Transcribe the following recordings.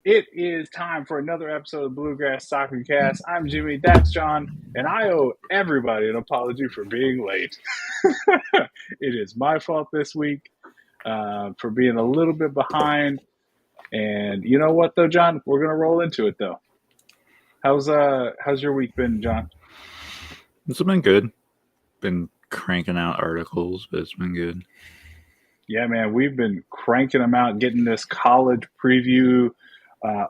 It is time for another episode of Bluegrass Soccer Cast. I'm Jimmy, that's John, and I owe everybody an apology for being late. It is my fault this week for being a little bit behind. And you know what, though, John? We're gonna roll into it, though. How's your week been, John? It's been good. Been cranking out articles, but it's been good. Yeah, man, we've been cranking them out, getting this college preview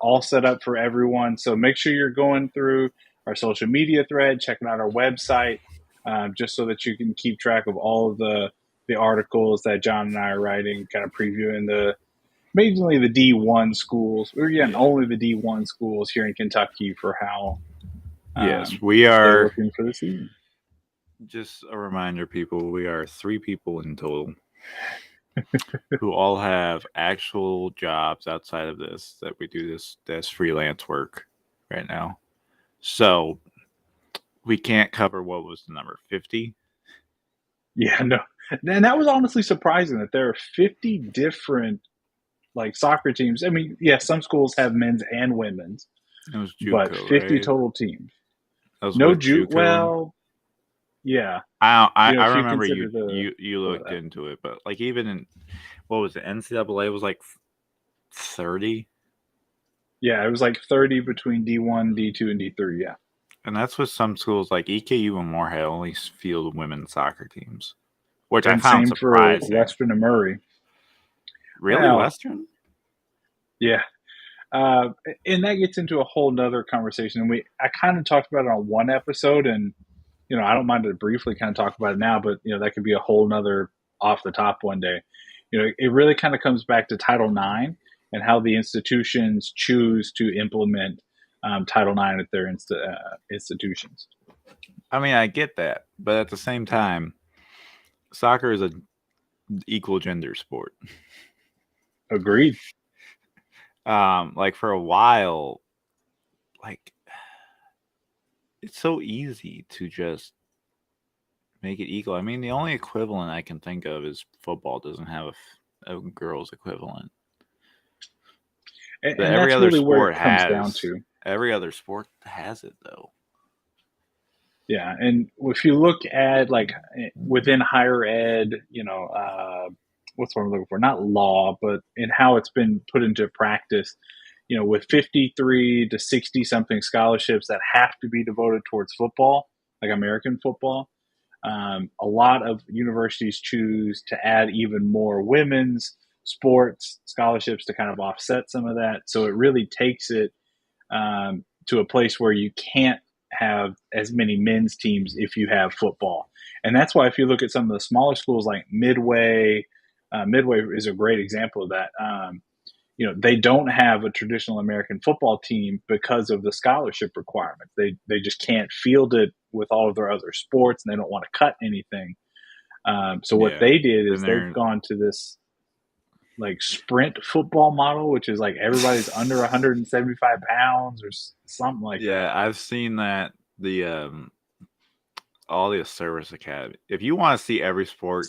all set up for everyone. So make sure you're going through our social media thread, checking out our website, just so that you can keep track of all of the articles that John and I are writing, kind of previewing the mainly the D1 schools. We're getting only the D1 schools here in Kentucky for how Yes, we they're are. looking for the season. Just a reminder, people, we are 3 people in total who all have actual jobs outside of this, that we do this freelance work right now. So we can't cover what was the number 50. Yeah, no, and that was honestly surprising that there are 50 different like soccer teams. I mean, yeah, some schools have men's and women's, It was but JUCO, 50 right? total teams. That was No with juke. JUCO. Well, yeah, I if you remember consider you the you you what looked into it, but like even in what was it, NCAA was like 30. yeah, it was like 30 between D1, D2, and D3. Yeah, And that's with some schools like EKU and Morehead only field women's soccer teams, which I and found same for surprising. Western and Murray. Really, Well, Western? yeah, uh, and that gets into a whole nother conversation. And I kind of talked about it on one episode, and I don't mind to briefly kind of talk about it now, but that could be a whole nother off the top one day. It really kind of comes back to Title IX and how the institutions choose to implement Title IX at their institutions. I mean, I get that, but at the same time, soccer is an equal gender sport. Agreed. Like for a while, like it's so easy to just make it equal. I mean, the only equivalent I can think of is football doesn't have a girls' equivalent. But And that's really where it comes down to. every other sport has it though. Yeah, and if you look at like within higher ed, what's what I'm looking for? Not law, but in how it's been put into practice. With 53 to 60 something scholarships that have to be devoted towards football, like American football, a lot of universities choose to add even more women's sports scholarships to kind of offset some of that. So it really takes it to a place where you can't have as many men's teams if you have football. And that's why if you look at some of the smaller schools like Midway is a great example of that. They don't have a traditional American football team because of the scholarship requirements. They just can't field it with all of their other sports, and they don't want to cut anything. So what Yeah, they did and is they've they're gone to this like sprint football model, which is like everybody's under 175 pounds or something like yeah, that. I've seen that the all the service academy. If you want to see every sport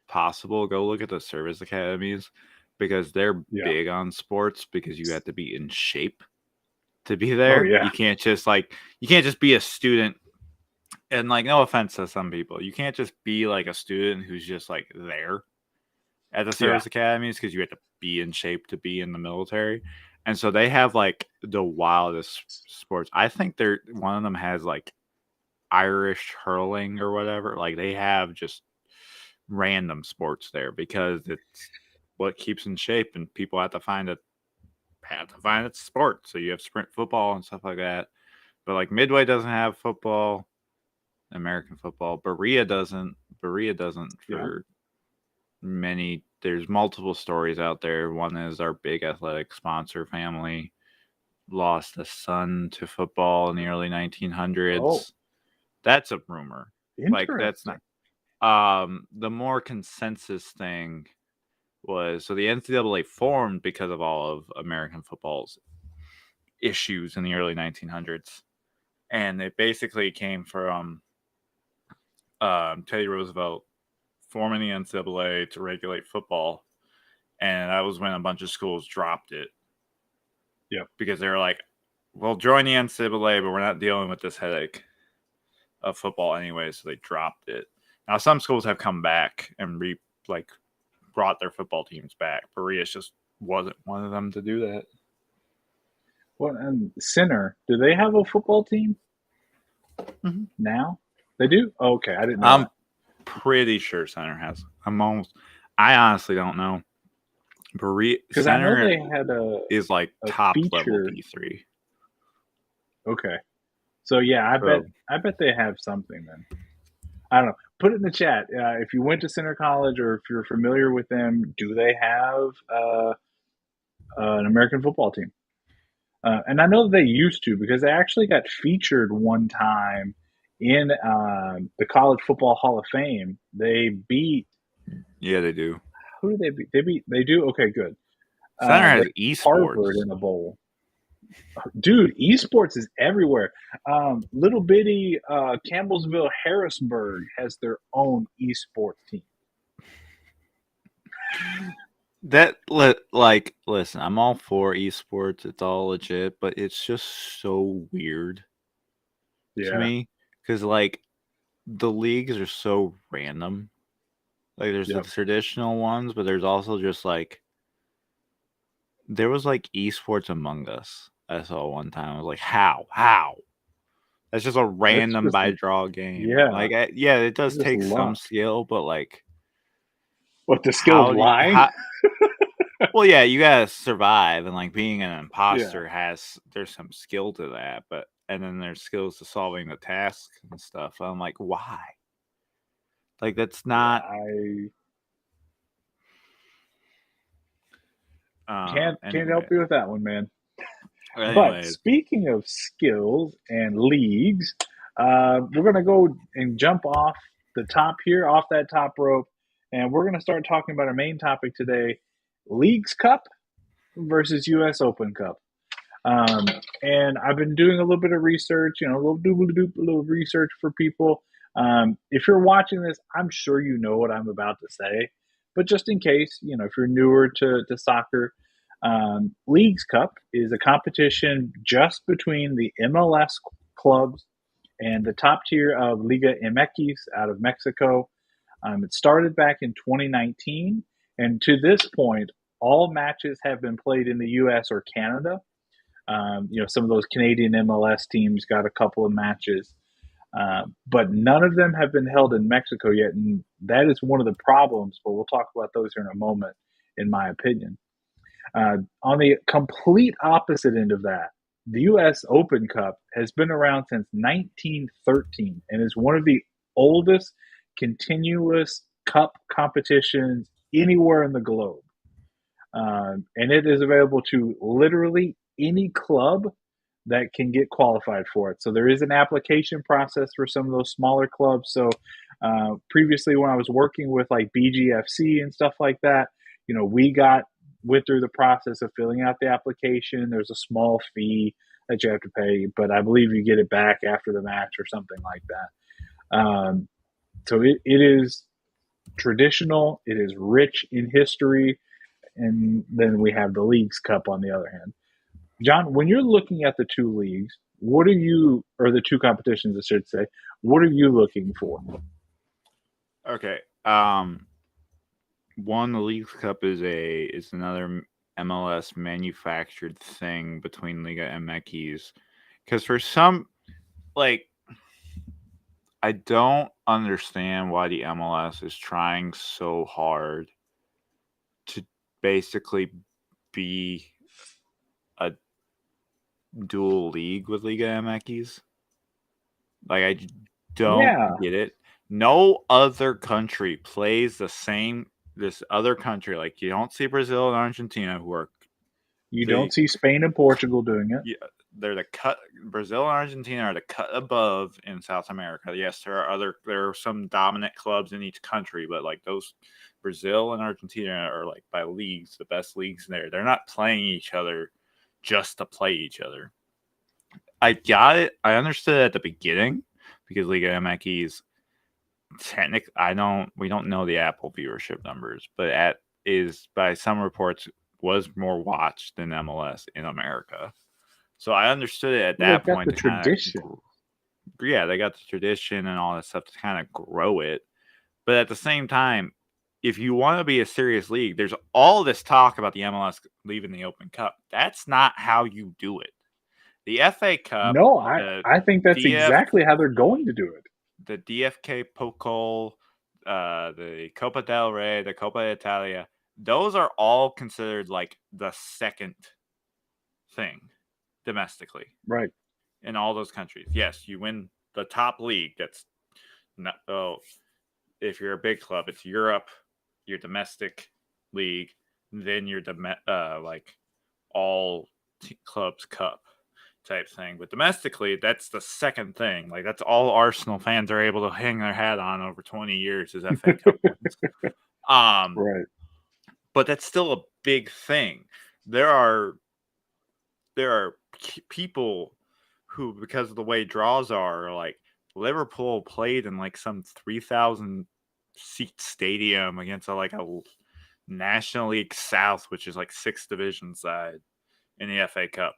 possible, go look at the service academies because they're Yeah. big on sports because you have to be in shape to be Oh there. yeah. You can't just be a student and like no offense to some people. You can't just be like a student who's just like there at the Yeah. service academies because you have to be in shape to be in the military. And so they have like the wildest sports. I think they're one of them has like Irish hurling or whatever. Like they have just random sports there because it's what keeps in shape, and people have to find a sport. So you have sprint football and stuff like that. But like Midway doesn't have football, American football. Berea doesn't. Berea doesn't Yeah. for many. There's multiple stories out there. One is our big athletic sponsor family lost a son to football in the early Oh, 1900s. That's a rumor. Like that's not interesting. the more consensus thing was so the NCAA formed because of all of American football's issues in the early 1900s, and it basically came from Teddy Roosevelt forming the NCAA to regulate football, and that was when a bunch of schools dropped it. Yep. because they were like, "We'll join the NCAA, but we're not dealing with this headache of football anyway." So they dropped it. Now some schools have come back and like brought their football teams back. Berea's just wasn't one of them to do that. Well, and Center, do they have a football team Mm-hmm. now? They do? Oh, okay, I didn't know I'm that. pretty sure Center has. I honestly don't know. Berea Because I know Center they had is like a top level feature. D3. Okay. So yeah, So I bet they have something then. I don't know. Put it in the chat. If you went to Center College or if you're familiar with them, do they have an American football team? And I know they used to because they actually got featured one time in the College Football Hall of Fame. They beat yeah, they do. who did they beat? They do okay, good. Center They has beat Harvard esports. in a bowl. Dude, esports is everywhere. Little bitty Campbellsville Harrisburg has their own esports team. Listen, I'm all for esports. It's all legit, but it's just so weird to Yeah. me because like the leagues are so random. Like there's the Yep. traditional ones, but there's also just like there was like esports Among Us. I saw one time. I was like, how? That's just a That's random just by draw game. yeah. Like, yeah, it does It's just take some luck. skill, but like, What the skill of lying? how? Well, yeah, you gotta survive, and like being an Yeah. imposter there's some skill to that, but and then there's skills to solving the tasks and stuff. I'm like, why? Like that's Yeah. not. I can't help Anyway, you with that one, man. But anyways, speaking of skills and leagues, we're gonna go and jump off the top here, off that top rope, and we're gonna start talking about our main topic today: Leagues Cup versus U.S. Open Cup. Um, and I've been doing a little bit of research, a little doobly doop, a little research for people. If you're watching this, I'm sure you know what I'm about to say, but just in case, if you're newer to soccer, Leagues Cup is a competition just between the MLS clubs and the top tier of Liga MX out of Mexico. It started back in 2019, and to this point, all matches have been played in the U.S. or Canada. Some of those Canadian MLS teams got a couple of matches, but none of them have been held in Mexico yet, and that is one of the problems. But we'll talk about those here in a moment, in my opinion. On the complete opposite end of that, the U.S. Open Cup has been around since 1913 and is one of the oldest continuous cup competitions anywhere in the globe. And it is available to literally any club that can get qualified for it. So there is an application process for some of those smaller clubs. So previously, when I was working with like BGFC and stuff like that, we went through the process of filling out the application. There's a small fee that you have to pay, but I believe you get it back after the match or something like that. So it is traditional. It is rich in history, and then we have the Leagues Cup on the other hand. John, when you're looking at the two leagues, or the two competitions, I should say, what are you looking for? okay. One, the Leagues Cup is another MLS manufactured thing between Liga MX, because for some, like, I don't understand why the MLS is trying so hard to basically be a dual league with Liga MX. Like, I don't Yeah, get it. No other country plays the same. This other country, like you don't see Brazil and Argentina, who are you the don't see Spain and Portugal doing it. yeah, they're the cut. Brazil and Argentina are the cut above in South America. Yes, there are some dominant clubs in each country, but like those Brazil and Argentina are like by leagues, the best leagues there. They're not playing each other just to play each other. I got it. I understood it at the beginning because Liga MX we don't know the Apple viewership numbers, but is by some reports was more watched than MLS in America. So I understood it at Well, they've that got point the to kind tradition, of, yeah, they got the tradition and all that stuff to kind of grow it. But at the same time, if you want to be a serious league, there's all this talk about the MLS leaving the Open Cup. That's not how you do it. The FA Cup, no, the I think that's DF, exactly how they're going to do it. the DFK Pokal, the Copa del Rey, the Copa Italia, those are all considered like the second thing domestically Right. in all those countries. Yes, you win the top league. That's not, oh, if you're a big club, it's Europe, your domestic league, then your like all clubs cup type thing. But domestically, that's the second thing. Like that's all Arsenal fans are able to hang their hat on over 20 years is FA Cup wins. Um, Right. but that's still a big thing. There are people who, because of the way draws are, like Liverpool played in like some 3,000 seat stadium against a National League South, which is like 6th division side in the FA Cup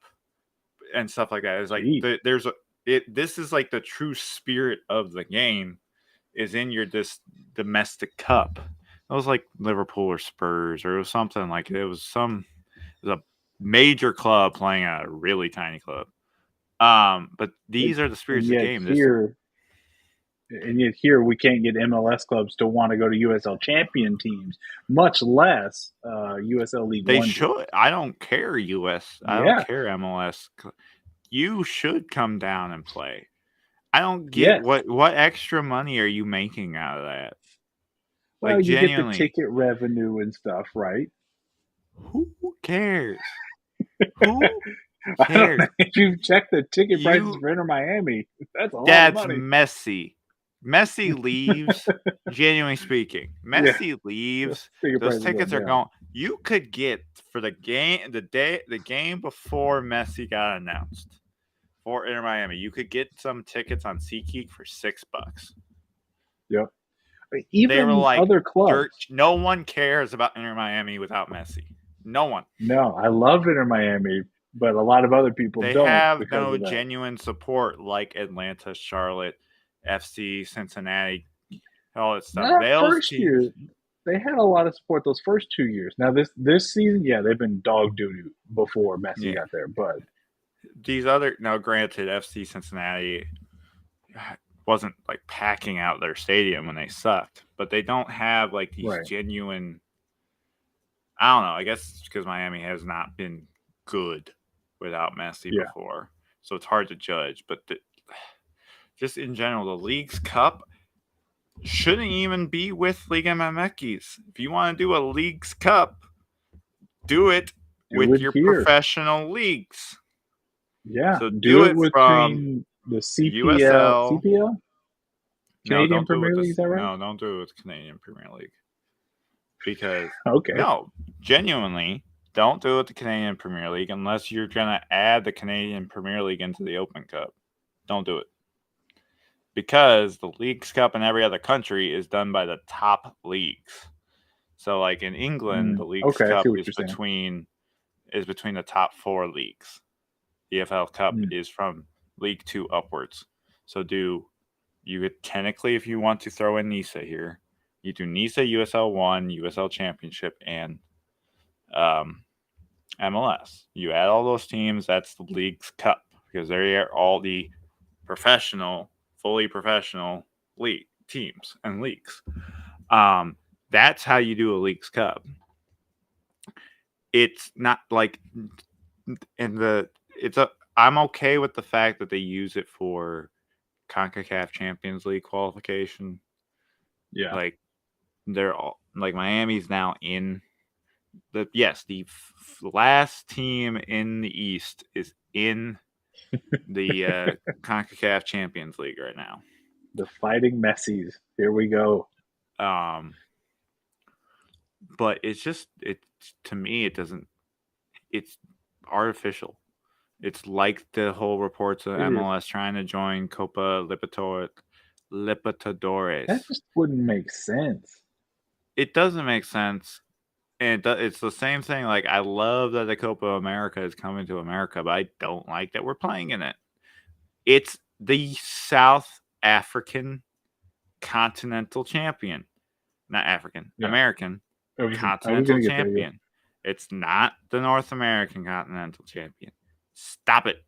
and stuff like that. It's like Gee. there's a it. This is like the true spirit of the game is in your this domestic cup. It was like Liverpool or Spurs or it was something like it was a major club playing at a really tiny club. But And, these are the and spirits of the yet game. here, and yet here we can't get MLS clubs to want to go to USL champion teams, much less USL League They One teams. should. I don't care US. I don't Yeah. care MLS. You should come down and play. I don't get Yes. what extra money are you making out of that? Well, Like you get the genuinely, ticket revenue and stuff, right? who cares? Who I don't know cares? if you've checked the ticket prices You for Inter Miami. That's a lot of That's money. Messi. Messi leaves, genuinely speaking. Yeah, Messi leaves. ticket Those prices are going tickets are down. going. You could get for the game before Messi got announced for Inter Miami. You could get some tickets on SeatGeek for $6. Yep. They were Even like other dirt. clubs. No one cares about Inter Miami without Messi. No one. No, I love Inter Miami, but a lot of other people They don't have because no of that. genuine support like Atlanta, Charlotte, FC, Cincinnati, all that stuff. Not Those first teams, year. They had a lot of support those first 2 years. Now this season, yeah, they've been dog doo doo before Messi yeah. got there. But These other now, granted, FC Cincinnati wasn't like packing out their stadium when they sucked, but they don't have like these right, genuine. I don't know. I guess it's because Miami has not been good without Messi yeah, before, so it's hard to judge. But just in general, the League's Cup shouldn't even be with Liga MX. If you want to do a League's Cup, do it do with it your here. professional leagues. Yeah, So do do it it from between the CPL, USL. CPL, No, Canadian don't do it with Premier League. Is this. that right? No, don't do it with Canadian Premier League because Okay. no, genuinely, don't do it with the Canadian Premier League unless you're gonna add the Canadian Premier League into the Open Cup. Don't do it because the Leagues Cup in every other country is done by the top leagues. So, like in England, the Leagues Okay, I see Cup what is you're saying. between the top 4 leagues. The EFL Cup Mm. is from League Two upwards. So do you could technically, if you want to throw in NISA here, you do NISA, USL One, USL Championship, and um, MLS. You add all those teams, that's the League's Cup because they are all the professional, fully professional league teams and leagues. That's how you do a League's Cup. It's not like in the it's a. I'm okay with the fact that they use it for CONCACAF Champions League qualification. Yeah. Like they're all like Miami's now in the last team in the East is in the CONCACAF Champions League right now. The Fighting Messies. Here we go. Um, but it's just it to me it doesn't it's artificial. It's like the whole reports of It is. MLS trying to join Copa That Libertadores. just wouldn't make sense. It doesn't make sense And it's the same thing. Like, I love that the Copa America is coming to America, but I don't like that we're playing in it. It's the South African continental champion, not African Yeah, American I was continental gonna get there. Yeah. champion. It's not the North American continental champion. Stop it.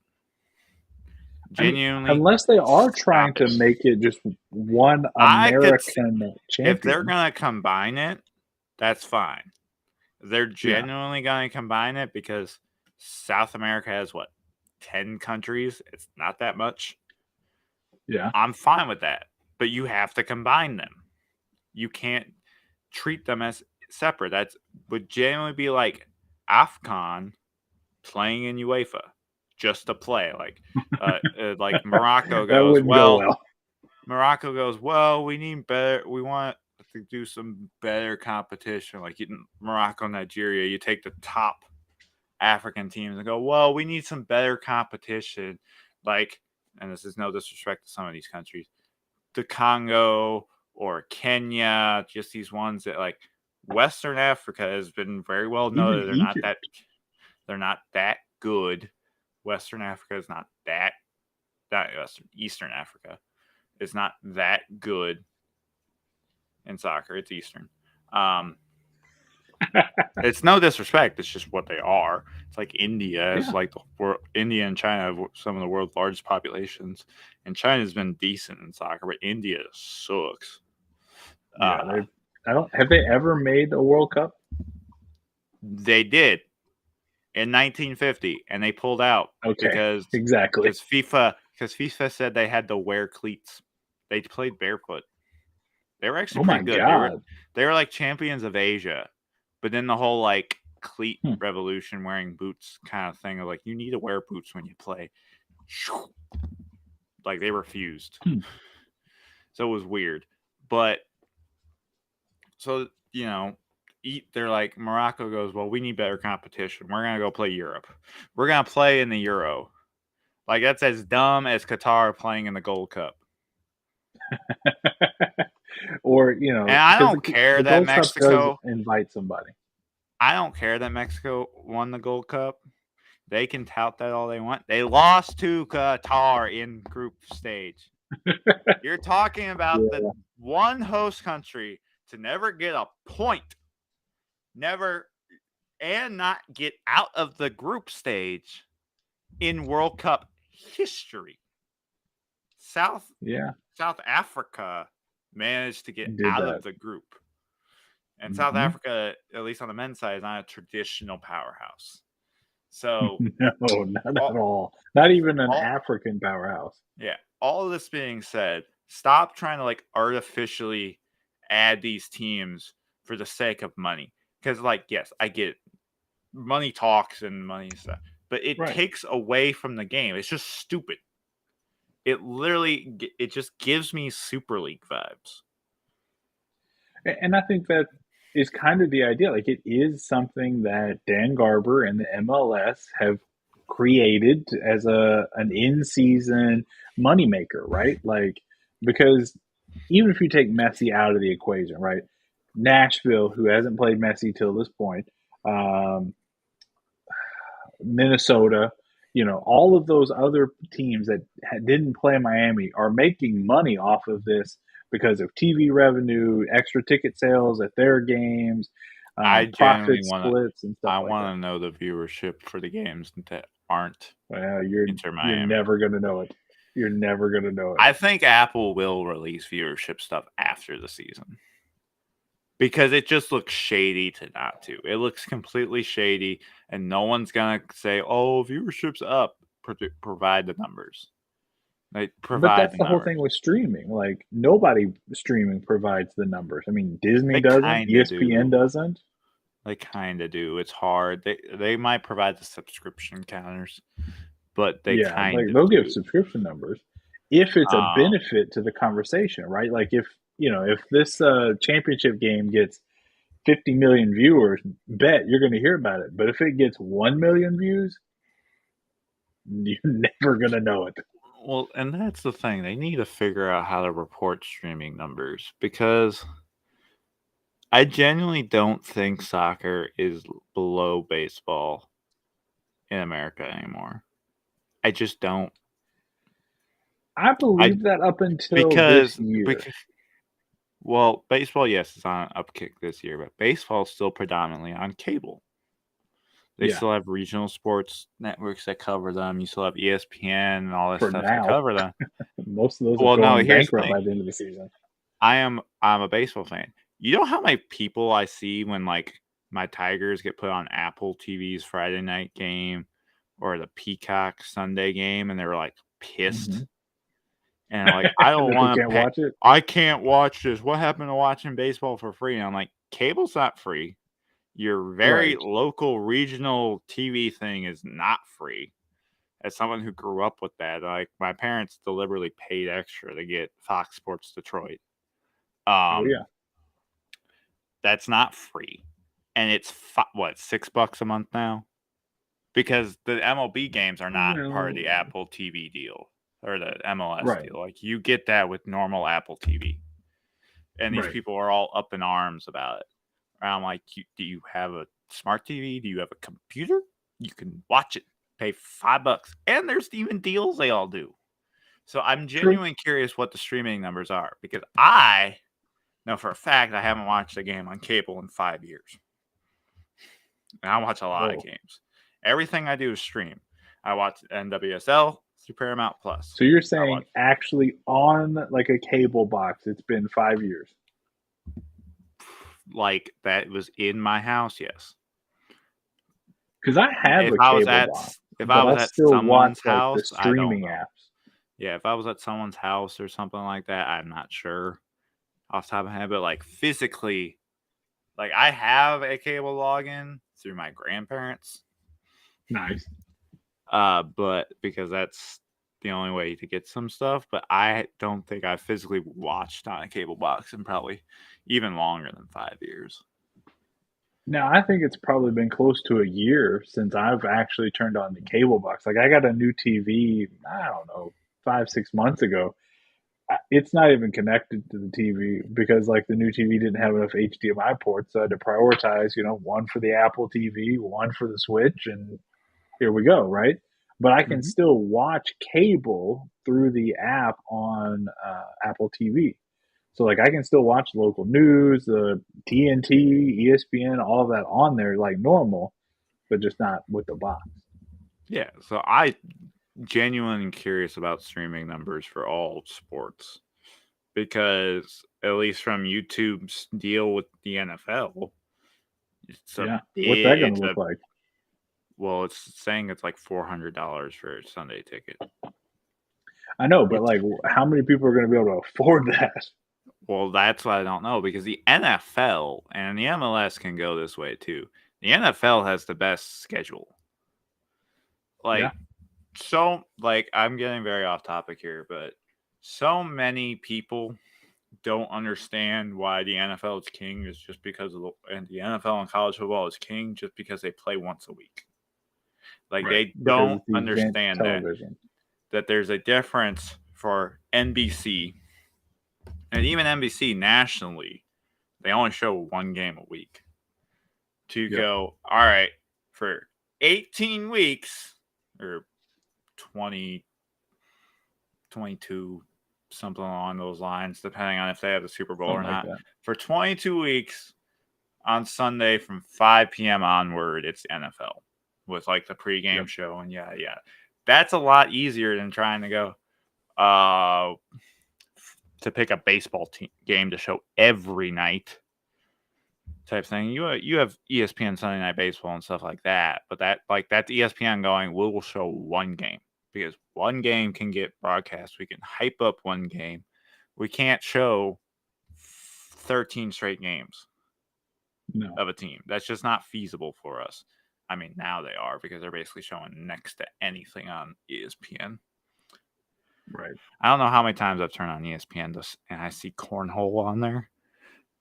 I mean, Genuinely, unless they are trying stop to it. make it just one I could, American if they're champion. gonna combine it, that's fine. They're Yeah, genuinely going to combine it because South America has what, 10 countries? It's not that much. yeah. I'm fine with that. But you have to combine them. You can't treat them as separate. That would genuinely be like AFCON playing in UEFA just to play. Like Morocco That goes, wouldn't go well, well. we need better. We want to do some better competition. Like Morocco, Nigeria, you take the top African teams and go, well, we need some better competition. Like, and this is no disrespect to some of these countries, the Congo or Kenya, just these ones that like Western Africa has been very well Even noted. Egypt. They're not that good. Western Africa is not that Eastern Africa is not that good in soccer. It's Eastern. Um, it's no disrespect. It's just what they are. It's like India is Yeah, like India and China have some of the world's largest populations, and China's been decent in soccer, but India sucks. yeah. Uh, I don't. Have they ever made a World Cup? they did in 1950, and they pulled out Okay, because exactly. FIFA said they had to wear cleats. They played barefoot. They were actually Oh my pretty good. God. They were like champions of Asia, but then the whole like cleat Hmm. revolution, wearing boots kind of thing of like you need to wear boots when you play. Like they refused, Hmm. so it was weird. But so they're like Morocco goes, well, we need better competition. We're gonna go play Europe. We're gonna play in the Euro. Like that's as dumb as Qatar playing in the Gold Cup. Or And I because don't care the that Gold Cup does Mexico. invite somebody. I don't care that Mexico won the Gold Cup. They can tout that all they want. They lost to Qatar in group stage. You're talking about the Yeah, one host country to never get a point, never, and not get out of the group stage in World Cup history. South yeah. South Africa managed to get Did out that. of the group. And South Hmm. Africa, at least on the men's side, is not a traditional powerhouse. So No, not at all, all. Not even an all African powerhouse. yeah, all of this being said, stop trying to like artificially add these teams for the sake of money. Because like, yes, I get it. Money talks and money stuff, but it Right. takes away from the game. It's just stupid. It just gives me Super League vibes. And I think that is kind of the idea. Like it is something that Dan Garber and the MLS have created as an in season moneymaker, right? Like because even if you take Messi out of the equation, right? Nashville, who hasn't played Messi till this point, um, Minnesota, all of those other teams that didn't play Miami are making money off of this because of TV revenue, extra ticket sales at their games, I genuinely profit want to. splits, and stuff I like that. want to know the viewership for the games that aren't Well, you're Inter you're Miami. never gonna know it. You're never gonna know it. I think Apple will release viewership stuff after the season because it just looks shady to not to. It looks completely shady, and no one's gonna say, "Oh, viewership's up." Provide the numbers. Like But provide that's the the whole numbers. thing with streaming. Like nobody streaming provides the numbers. I mean, Disney They doesn't, kind of ESPN do. doesn't. They kind of do. It's hard. They might provide the subscription counters, but they Yeah, kind like of they'll give do. subscription numbers if it's a Um, benefit to the conversation, right? Like if this championship game gets 50 million viewers, bet you're going to hear about it. But if it gets 1 million views, you're never going to know it. well, and that's the thing. They need to figure out how to report streaming numbers because I genuinely don't think soccer is below baseball in America anymore. I just don't. I I believe that up until this because year. because well, baseball, yes, it's on an upkick this year, but baseball is still predominantly on cable. They Yeah, still have regional sports networks that cover them. You still have ESPN and all this for stuff to now. cover them. Most of those are Well, no, going here's the bankrupt thing. by the end of the season. I'm a baseball fan. You know how many people I see when like my Tigers get put on Apple TV's Friday night game or the Peacock Sunday game, and they're like Hmm. pissed and like I don't That they want to can't pay. watch it. I can't watch this. What happened to watching baseball for free? And I'm like, cable's not free. Your very Right. local regional TV thing is not free. As someone who grew up with that, like my parents deliberately paid extra to get Fox Sports Detroit. Oh Um, yeah. that's not free, and it's what $6 a month now because the MLB games are not part of the Well, Apple TV deal or the MLS right. deal. Like you get that with normal Apple TV, and these Right. people are all up in arms about it. And I'm like, do you have a smart TV? Do you have a computer? You can watch it. Pay $5, and there's even deals they all do. So I'm True. genuinely curious what the streaming numbers are because I know for a fact I haven't watched a game on cable in 5 years. And I watch a lot of Oh, games. Everything I do is stream. I watch NWSL through Paramount Plus. so you're I saying watch actually on like a cable box, it's been 5 years? like that was in my house. Yes. Because I have If a I was cable at box, if I but I was at still watch someone's like the house, I don't streaming know. apps. Yeah, if I was at someone's house or something like that, I'm not sure off the top of my head. But like physically, like I have a cable login through my grandparents. Nice. But because that's the only way to get some stuff. But I don't think I physically watched on a cable box in probably even longer than 5 years. Now, I think it's probably been close to a year since I've actually turned on the cable box. Like, I got a new TV, I don't know, 5, 6 months ago. It's not even connected to the TV because, like, the new TV didn't have enough HDMI ports. So I had to prioritize, one for the Apple TV, one for the Switch, and here we go, right? But I can Mm-hmm. still watch cable through the app on Apple TV. So like I can still watch local news, TNT, ESPN, all of that on there like normal, but just not with the box. Yeah, so I genuinely curious about streaming numbers for all sports because at least from YouTube's deal with the NFL, it's a Yeah. What's that going to it's a look like? well, it's saying it's like $400 for a Sunday ticket, I know, but which like how many people are going to be able to afford that? well, that's what I don't know because the NFL and the MLS can go this way too. The NFL has the best schedule. Yeah. Like I'm getting very off topic here, but so many people don't understand why the NFL is king is just because and the NFL and college football is king just because they play once a week. Like Right. they Because don't it's the advanced understand television. that there's a difference for NBC and even NBC nationally. They only show one game a week. To Yep. go, all right, for 18 weeks or 20, 22, something along those lines, depending on if they have the Super Bowl or Something like not. that. For 22 weeks on Sunday from 5 p.m. onward, it's NFL with like the pregame Yep. show and yeah. That's a lot easier than trying to go to pick a baseball game to show every night type thing. You have ESPN Sunday Night Baseball and stuff like that, but that's ESPN going, we will show one game because one game can get broadcast. We can hype up one game. We can't show 13 straight games No. of a team. That's just not feasible for us. I mean, now they are because they're basically showing next to anything on ESPN. Right. I don't know how many times I've turned on ESPN and I see cornhole on there.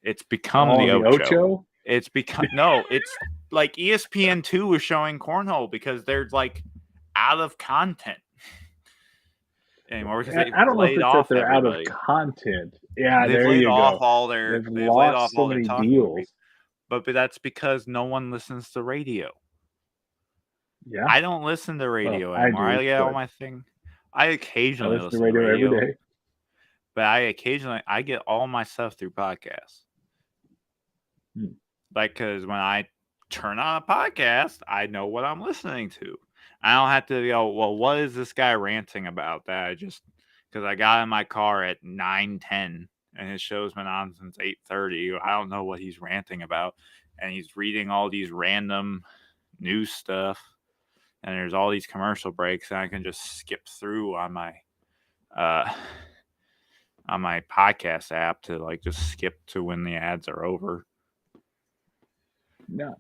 It's become Oh, the the Ocho. Ocho? It's become no. It's like ESPN2 is showing cornhole because they're like out of content. anymore because I don't know if laid it's that off they're out of everybody. content. Yeah, They've there laid you off go. all their They've they've laid off lost so all their many talking people. deals. But that's because no one listens to radio. Yeah. I don't listen to Well, radio I anymore. I do, get all but my thing. I I occasionally listen to listen to radio every radio, day. but I get all my stuff through podcasts. Hmm. Like, because when I turn on a podcast, I know what I'm listening to. I don't have to go, well, what is this guy ranting about? That I just because I got in my car at 9:10 and his show's been on since 8:30. I don't know what he's ranting about, and he's reading all these random news stuff, and there's all these commercial breaks, and I can just skip through uh on my podcast app to like just skip to when the ads are over. Now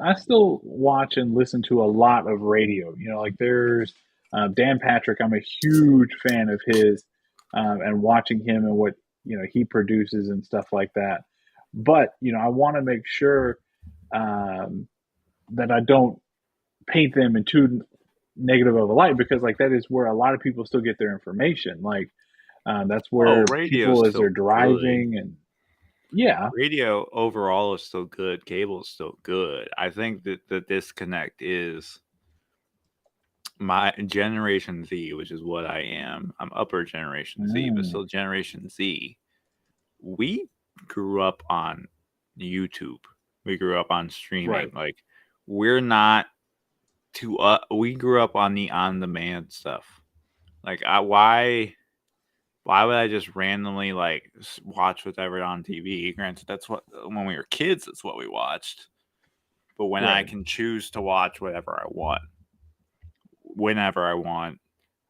I still watch and listen to a lot of radio. You know, like there's Dan Patrick. I'm a huge fan of his, and watching him and what he produces and stuff like that. But I want to make sure um, that I don't paint them in too negative of a light, because like that is where a lot of people still get their information. Like that's Oh, where radio's people, as they're still good. driving, and yeah, Radio overall is still good. Cable is still good. I think that the disconnect is my Generation Z, which is what I am. I'm upper Generation Z, but mm, still Generation Z. We grew up on YouTube. We grew up on streaming. right. Like we're not too. We grew up on the on-demand stuff. Like why would I just randomly like watch whatever on TV? Granted, that's what when we were kids, that's what we watched. But when I Right. can choose to watch whatever I want, whenever I want,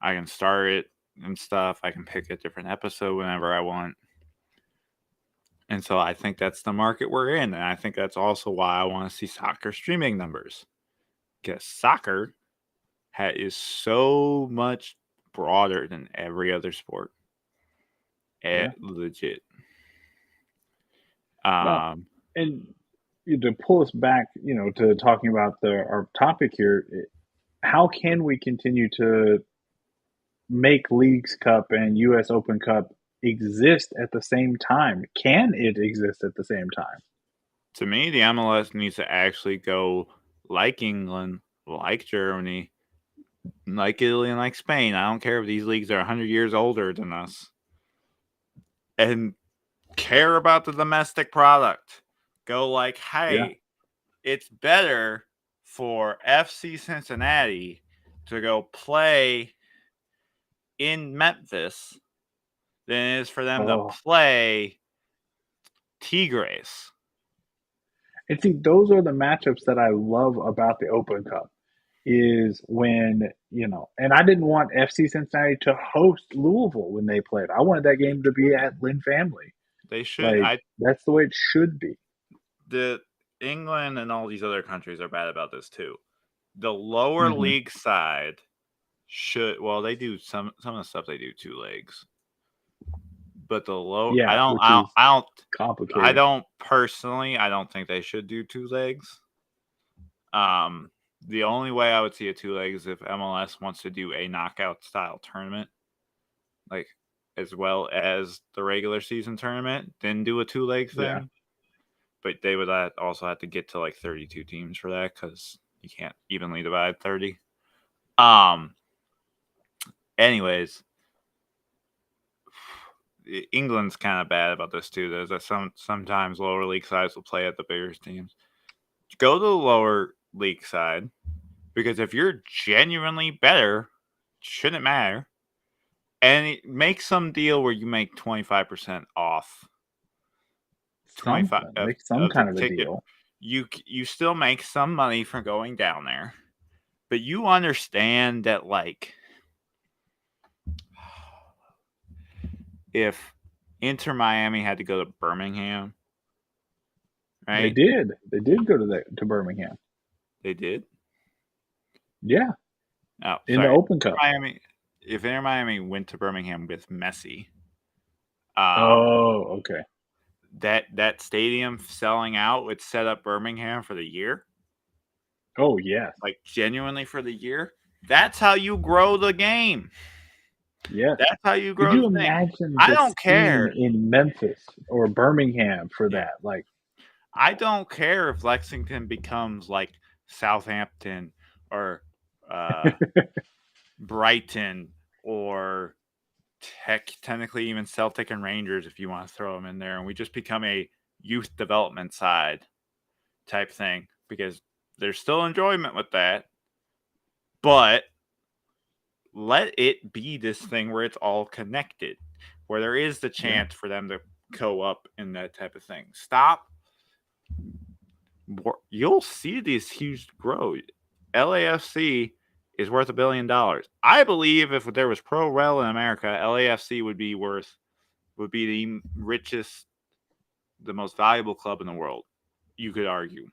I can start it and stuff. I can pick a different episode whenever I want. And so I think that's the market we're in. And I think that's also why I want to see soccer streaming numbers. Because soccer is so much broader than every other sport. Yeah. Legit. Well, Um, and to pull us back, to talking about our topic here, how can we continue to make Leagues Cup and U.S. Open Cup exist at the same time? Can it exist at the same time? to me, the MLS needs to actually go like England, like Germany, like Italy, and like Spain. I don't care if these leagues are 100 years older than us and care about the domestic product. Go like, Yeah. hey, it's better for FC Cincinnati to go play in Memphis than it is for them to Oh, play Tigres. and see, those are the matchups that I love about the Open Cup. Is when and I didn't want FC Cincinnati to host Louisville when they played. I wanted that game to be at Lynn Family. They should. Like that's the way it should be. The England and all these other countries are bad about this too. The lower Hmm. league side should they do some of the stuff they do 2 legs, but the low Yeah, which is I complicated. don't personally I don't think they should do 2 legs. Um, the only way I would see a 2 leg is if MLS wants to do a knockout style tournament, like as well as the regular season tournament, then do a 2 leg Yeah. thing. But they would also have to get to like 32 teams for that because you can't evenly divide 30. Um. Anyways, England's kind of bad about this too. There's sometimes lower league sides will play at the bigger teams. Go to the lower league side because if you're genuinely better, shouldn't matter. And make some deal where you make 25% off 25 Something like some of the kind of a ticket. deal. You still make some money from going down there, but you understand that like if Inter Miami had to go to Birmingham, They right? did. They did go to Birmingham. They did. Yeah, Oh, in the sorry. Open Cup. Miami. If Inter Miami went to Birmingham with Messi, um, Oh, okay. that stadium selling out would set up Birmingham for the year, Oh, yes. like genuinely for the year. That's how you grow the game. Yes. That's how you Could grow you the thing. imagine I the don't scene care. in Memphis or Birmingham for Yeah. that? Like, I don't care if Lexington becomes like Southampton or uh, Brighton or technically even Celtic and Rangers if you want to throw them in there, and we just become a youth development side type thing because there's still enjoyment with that, but let it be this thing where it's all connected, where there is the yeah, chance for them to go up in that type of thing. Stop. You'll see these huge growth. LAFC is worth $1 billion. I believe if there was pro rel in America, LAFC would be the richest, the most valuable club in the world. You could argue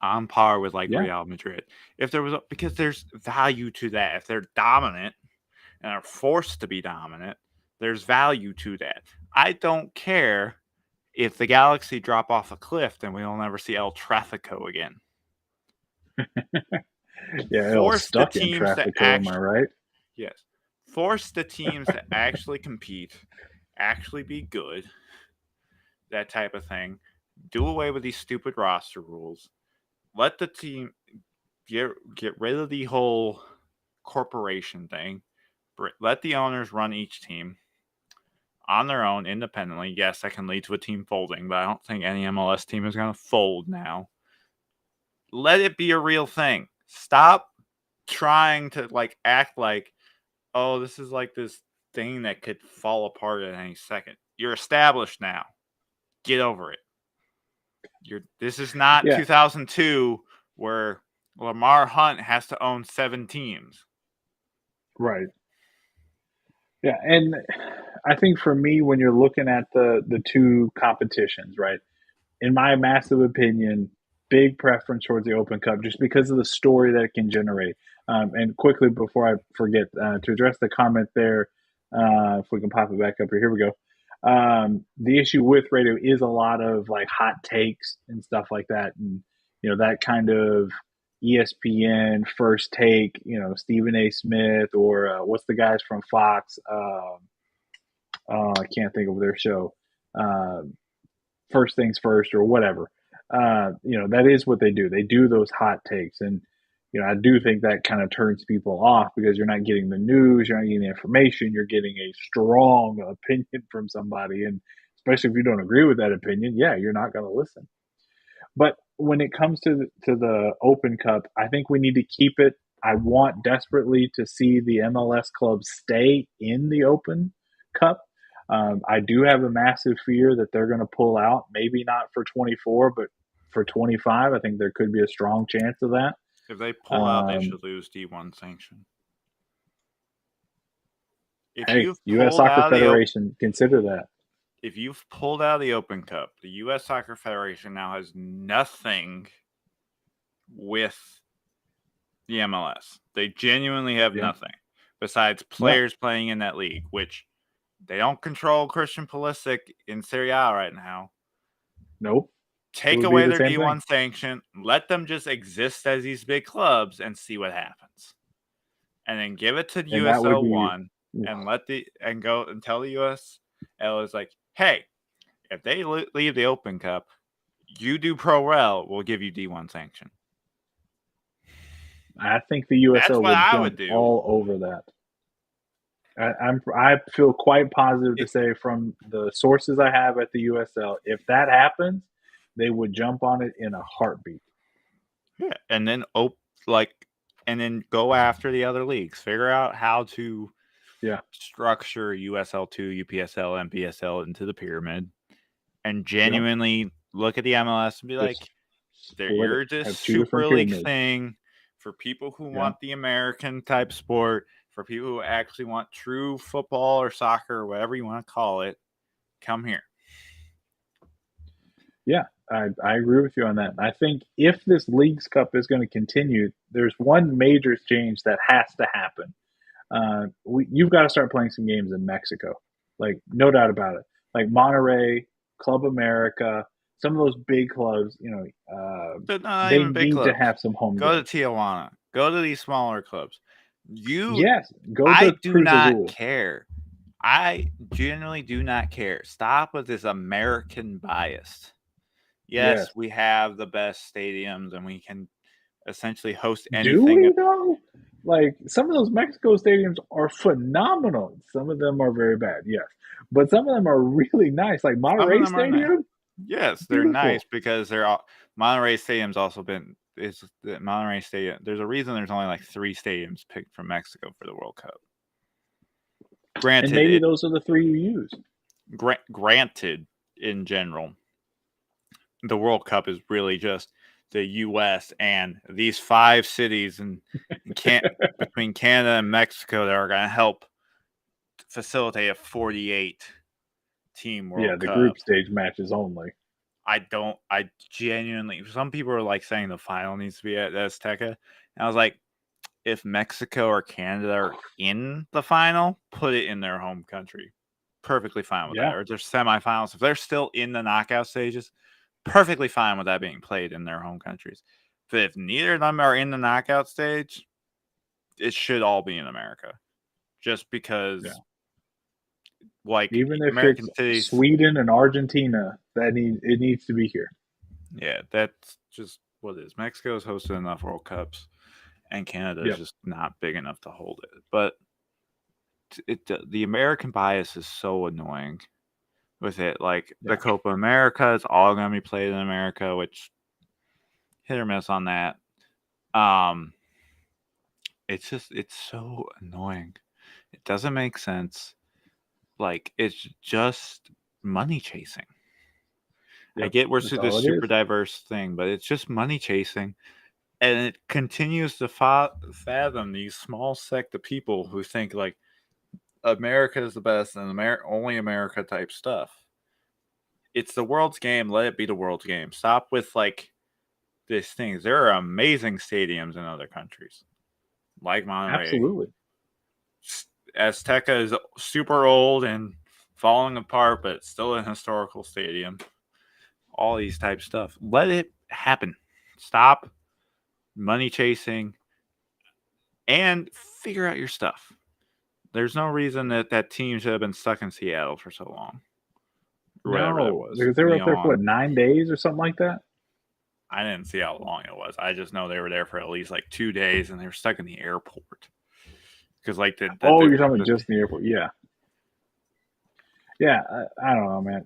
on par with like yeah, Real Madrid. If there was because there's value to that. If they're dominant and are forced to be dominant, there's value to that. I don't care if the Galaxy drop off a cliff, then we'll never see El Trafico again. yeah. It was Force the stuck in teams to Traffico. Am I actually right? yes, force the teams to actually compete, actually be good, that type of thing. Do away with these stupid roster rules. Let the team get rid of the whole corporation thing. Let the owners run each team on their own independently. Yes, that can lead to a team folding, but I don't think any MLS team is going to fold now. Let it be a real thing. Stop trying to like act like, oh, this is like this thing that could fall apart at any second. You're established now. Get over it. This is not Yeah, 2002 where Lamar Hunt has to own 7 teams. right. Yeah, and I think for me, when you're looking at the two competitions, right? In my massive opinion, big preference towards the Open Cup just because of the story that it can generate. And quickly before I forget to address the comment there, if we can pop it back up here we go. The issue with radio is a lot of like hot takes and stuff like that, and that kind of ESPN first take. Stephen A. Smith or what's the guys from Fox? I can't think of their show. Uh, First things first or whatever. That is what they do. They do those hot takes. And, I do think that kind of turns people off because you're not getting the news, you're not getting the information, you're getting a strong opinion from somebody. And especially if you don't agree with that opinion, yeah, you're not going to listen. But when it comes to the Open Cup, I think we need to keep it. I want desperately to see the MLS clubs stay in the Open Cup. I do have a massive fear that they're going to pull out. Maybe not for 24, but for 25, I think there could be a strong chance of that. If they pull out, they Um, should lose D1 sanction. If hey, you've U.S. pulled Soccer out of the Federation, consider that. if you've pulled out of the Open Cup, the U.S. Soccer Federation now has nothing with the MLS. They genuinely have Yeah, nothing besides no, players playing in that league, which they don't control Christian Pulisic in Serie A right now. nope. It Take would be away the their same thing, D1 sanction, let them just exist as these big clubs and see what happens. And then give it to and that would USL be. 1 and go and tell the USL is like, hey, if they leave the Open Cup, you do pro rel, we'll give you D1 sanction. I think the That's USL what would I jump would do. all over that. I feel quite positive to It, say from the sources I have at the USL, if that happens, they would jump on it in a heartbeat. yeah, and then and then go after the other leagues. Figure out how to Yeah, structure USL2, UPSL, MPSL into the pyramid, and yep. genuinely look at the MLS and be Just like, split it. you're this Have two different super league pyramids. thing for people who Yeah, want the American type sport, for people who actually want true football or soccer or whatever you want to call it. Come here. yeah. I agree with you on that. I think if this Leagues Cup is going to continue, there's one major change that has to happen. You've got to start playing some games in Mexico, like no doubt about it. Like Monterrey, Club America, some of those big clubs. They're not They even big need to clubs. have some home Go to games. Tijuana. Go to these smaller clubs. Yes, go I to do Cruz not Azul. care. I genuinely do not care. Stop with this American bias. Yes. Yes, we have the best stadiums and we can essentially host Do anything. we though? Like some of those Mexico stadiums are phenomenal. Some of them are very bad, yes. But some of them are really nice. Like Some of Monterey them are nice. Stadium, Yes, they're nice beautiful. because they're all Monterey Stadium's also been it's the Monterey Stadium. There's a reason there's only like 3 stadiums picked from Mexico for the World Cup. And Granted, maybe those are the three you use. granted in general, the World Cup is really just the U.S. and these 5 cities and can't between Canada and Mexico that are going to help facilitate a 48 team Yeah, World the Cup. group stage matches only. I genuinely, some people are like saying the final needs to be at Azteca. And I was like, if Mexico or Canada are in the final, put it in their home country. Perfectly fine with that. Yeah, Or there's semifinals. If they're still in the knockout stages, perfectly fine with that being played in their home countries. But if neither of them are in the knockout stage, it should all be in America. Just yeah. because, like, Even if it's American cities, Sweden and Argentina, it needs to be here. yeah, that's just what it is. Mexico's hosted enough World Cups, and Canada is Yep. just not big enough to hold it. But the American bias is so annoying with it. Like the Yeah. Copa America, it's all going to be played in America, which hit or miss on that. Um, it's so annoying. It doesn't make sense. Like it's just money chasing. I Yep. get we're That's this all it super is. diverse thing, but it's just money chasing, and it continues to fathom these small sect of people who think like America is the best and only America type stuff. It's the world's game. Let it be the world's game. Stop with like these things. There are amazing stadiums in other countries, like Monterey. Absolutely. Azteca is super old and falling apart, but it's still an historical stadium. All these type stuff. Let it happen. Stop money chasing and figure out your stuff. There's no reason that team should have been stuck in Seattle for so long, or whatever that No, was. because they were up there for what, Leon. 9 days or something like that. I didn't see how long it was. I just know they were there for at least like 2 days, and they were stuck in the airport because like Oh, you're talking about just in the airport. Yeah, yeah. I don't know, man.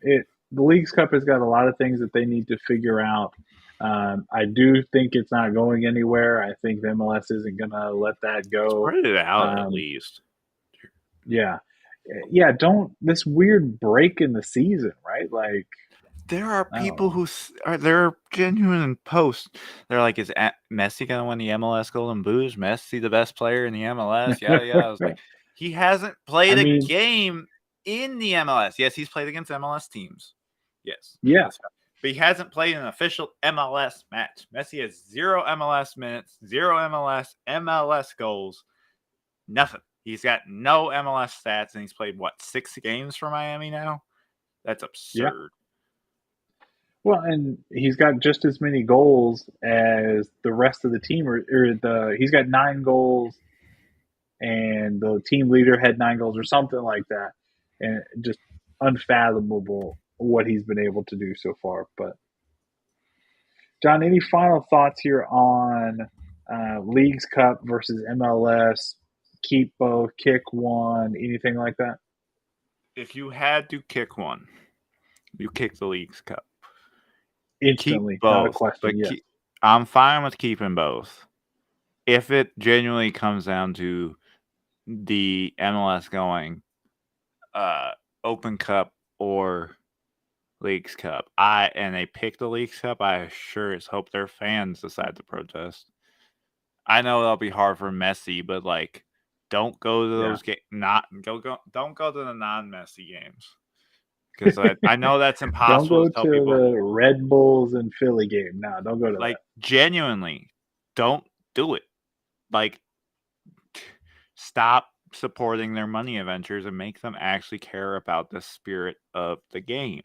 The League's Cup has got a lot of things that they need to figure out. I do think it's not going anywhere. I think the MLS isn't gonna let that go. spread it out at Um, least. yeah, yeah. Don't this weird break in the season, right? Like, There are I don't people know. who are there genuine posts. They're like, "Is Messi gonna win the MLS Golden Boot? Is Messi the best player in the MLS?" Yada yada. I was like, he hasn't I played a mean, game in the MLS. Yes, he's played against MLS teams. Yes, yeah, that's fine. But he hasn't played an official MLS match. Messi has 0 MLS minutes, 0 MLS goals, nothing. He's got no MLS stats, and he's played what 6 games for Miami now. That's yeah. absurd. Well, and he's got just as many goals as the rest of the team, or he's got 9 goals, and the team leader had 9 goals, or something like that, and just unfathomable what he's been able to do so far. But John, any final thoughts here on Leagues Cup versus MLS? Keep both, kick one, anything like that? If you had to kick one, you kick the League's Cup. Keep Instantly, not a both, question. but Yes. I'm fine with keeping both. If it genuinely comes down to the MLS going uh, Open Cup or League's Cup, and they pick the League's Cup, I sure as hope their fans decide to protest. I know that'll be hard for Messi, but like, don't go to Yeah. those don't go to the non-Messi games because I know that's Don't impossible go to to tell people. the Red Bulls and Philly game. No, don't go to that. Like genuinely, don't do it. Like, stop supporting their money adventures and make them actually care about the spirit of the game.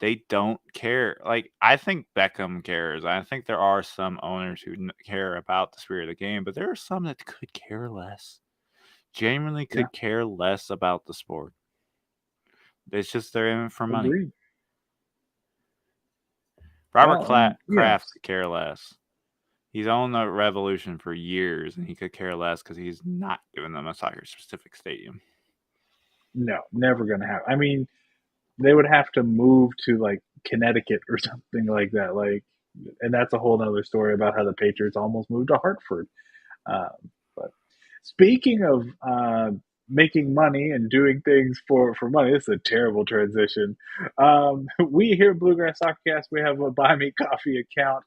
they don't care. Like, I think Beckham cares. I think there are some owners who care about the spirit of the game, but there are some that could care less. Genuinely Yeah, could care less about the sport. It's just they're in it for money. agreed. Robert Well, and Kraft could care less. He's owned the Revolution for years, and he could care less because he's not giving them a soccer-specific stadium. no, never gonna happen. I mean, they would have to move to like Connecticut or something like that. Like, and that's a whole nother story about how the Patriots almost moved to Hartford. But speaking of making money and doing things for money, this is a terrible transition. We here at Bluegrass Soccercast, we have a Buy Me Coffee account.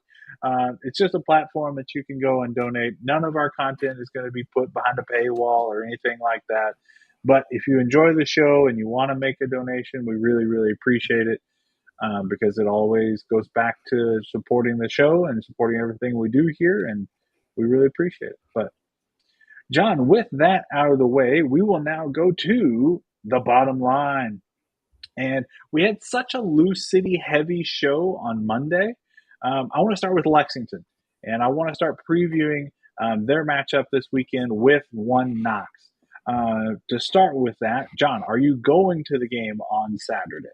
It's just a platform that you can go and donate. None of our content is going to be put behind a paywall or anything like that. But if you enjoy the show and you want to make a donation, we really, really appreciate it because it always goes back to supporting the show and supporting everything we do here. And we really appreciate it. But John, with that out of the way, we will now go to the bottom line. And we had such a loose city heavy show on Monday. I want to start with Lexington, and I want to start previewing their matchup this weekend with One Knox. To start with that, John, are you going to the game on Saturday?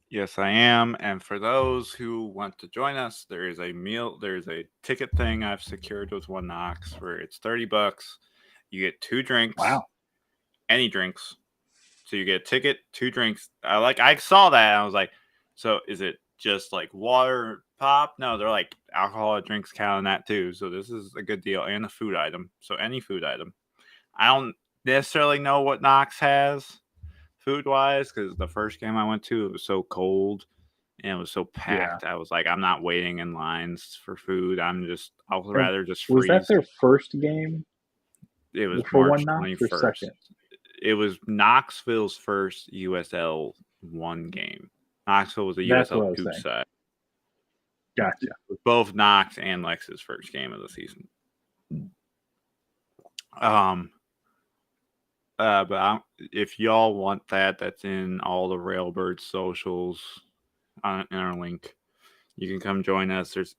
Yes, I am. And for those who want to join us, there's a ticket thing I've secured with One Knox where it's $30. You get 2 drinks, Wow. any drinks. So you get a ticket, 2 drinks. I saw that and I was like, so is it just like water, pop? No, they're like alcoholic drinks count on that too. So this is a good deal, and a food item. So any food item. I don't necessarily know what Knox has food wise because the first game I went to, it was so cold and it was so Yeah. packed. I was like, I'm not waiting in lines for food. I'll And rather just was that freeze. their first game It was for One March Knox or 21st. second? It was Knoxville's first USL 1 game. Knoxville was a That's USL what I was 2 saying. side. Gotcha. Both Knox and Lex's first game of the season. If y'all want that, that's in all the Railbird socials in our link. You can come join us. There's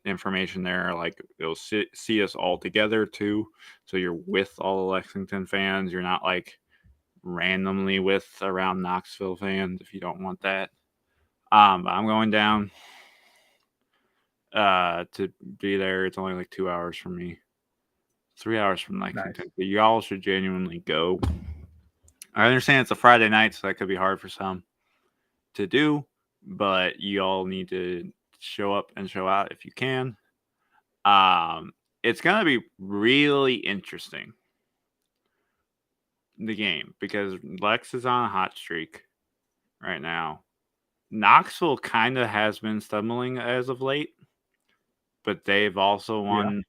information there. Like it'll see us all together too. So you're with all the Lexington fans. You're not like randomly with around Knoxville fans if you don't want that. I'm going down to be there. It's only like 2 hours from me. 3 hours from Nice. Lexington. But y'all should genuinely go. I understand it's a Friday night, so that could be hard for some to do, but you all need to show up and show out if you can. It's going to be really interesting, the game, because Lex is on a hot streak right now. Knoxville kind of has been stumbling as of late, but they've also Yeah. won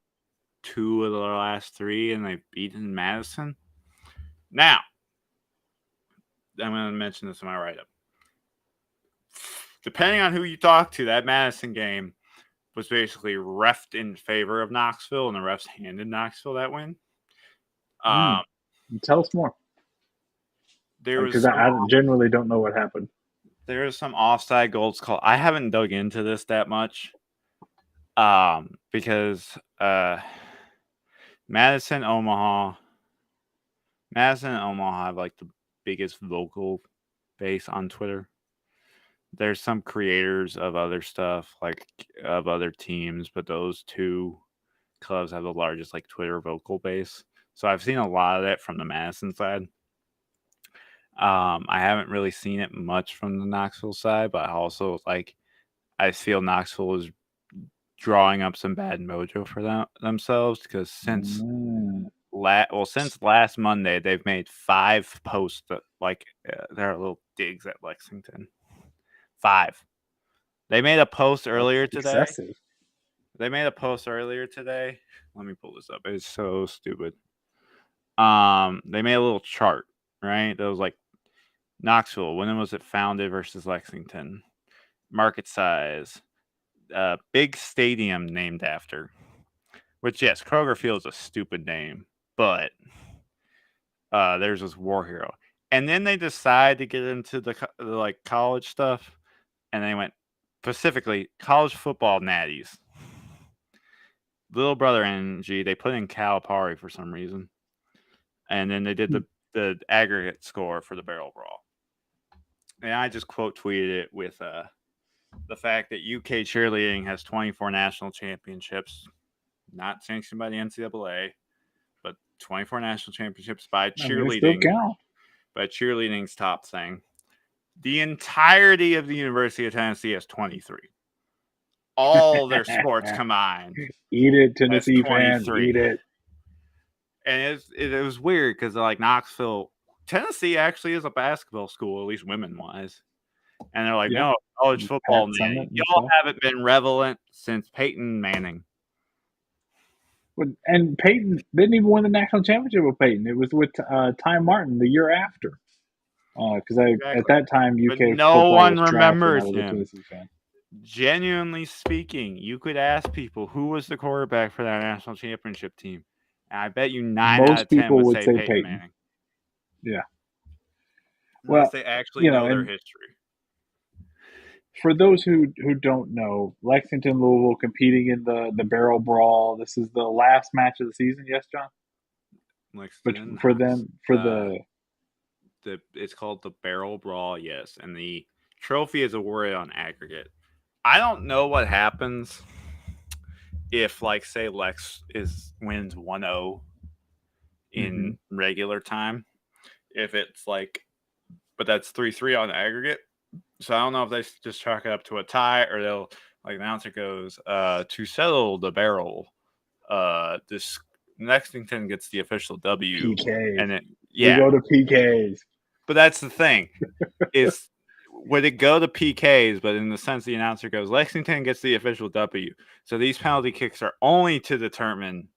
2 of the last 3, and they've beaten Madison. Now, I'm going to mention this in my write-up. Depending on who you talk to, that Madison game was basically refed in favor of Knoxville, and the refs handed Knoxville that win. Mm. Tell us more, There was because some I generally don't know what happened. offside goals called. I haven't dug into this that much, because Madison, Omaha have like the biggest vocal base on Twitter. There's some creators of other stuff, like of other teams, but those 2 clubs have the largest like Twitter vocal base. So I've seen a lot of that from the Madison side. I haven't really seen it much from the Knoxville side, but also I feel Knoxville is drawing up some bad mojo for themselves because since Mm. last Monday they've made 5 posts that they're little digs at Lexington. 5. They made a post That's earlier today. excessive. Let me pull this up. It's so stupid. They made a little chart, right? That was like Knoxville, when was it founded versus Lexington? Market size. Big stadium named after. Which, yes, Kroger Field is a stupid name, but there's this war hero. And then they decide to get into the college stuff, and they went specifically college football natties. Little brother energy. They put in Calipari for some reason, and then they did the aggregate score for the barrel brawl. And I just quote tweeted it with the fact that UK cheerleading has 24 national championships, not sanctioned by the NCAA, but 24 national championships by I mean, it still cheerleading. count. By cheerleading's top thing. The entirety of the University of Tennessee has 23. All their sports combined. Eat it, Tennessee fans. 23. Eat it. And it was weird because like Knoxville, Tennessee actually is a basketball school, at least women wise. And they're like, Yeah. no, college football, man. y'all haven't been relevant since Peyton Manning. And Peyton didn't even win the national championship with Peyton. It was with Ty Martin the year after. Because at that time UK but no football one was remembers trash, and I was a him. Tennessee fan. Genuinely speaking, you could ask people who was the quarterback for that national championship team, and I bet you 9 out of 10 would say Peyton Manning. Yeah. Unless they actually know their history. For those who don't know, Lexington, Louisville competing in the barrel brawl. This is the last match of the season. Yes, John. Lexington, but for them, for it's called the barrel brawl. Yes, and the trophy is awarded on aggregate. I don't know what happens if, like, say Lex wins 1-0 in regular time. If it's like, but that's 3-3 on aggregate. So I don't know if they just chalk it up to a tie, or they'll, like, the announcer goes, to settle the barrel, this Lexington gets the official W. PKs. And we go to PKs. But that's the thing. Is would it go to PKs, but in the sense the announcer goes, Lexington gets the official W. So these penalty kicks are only to determine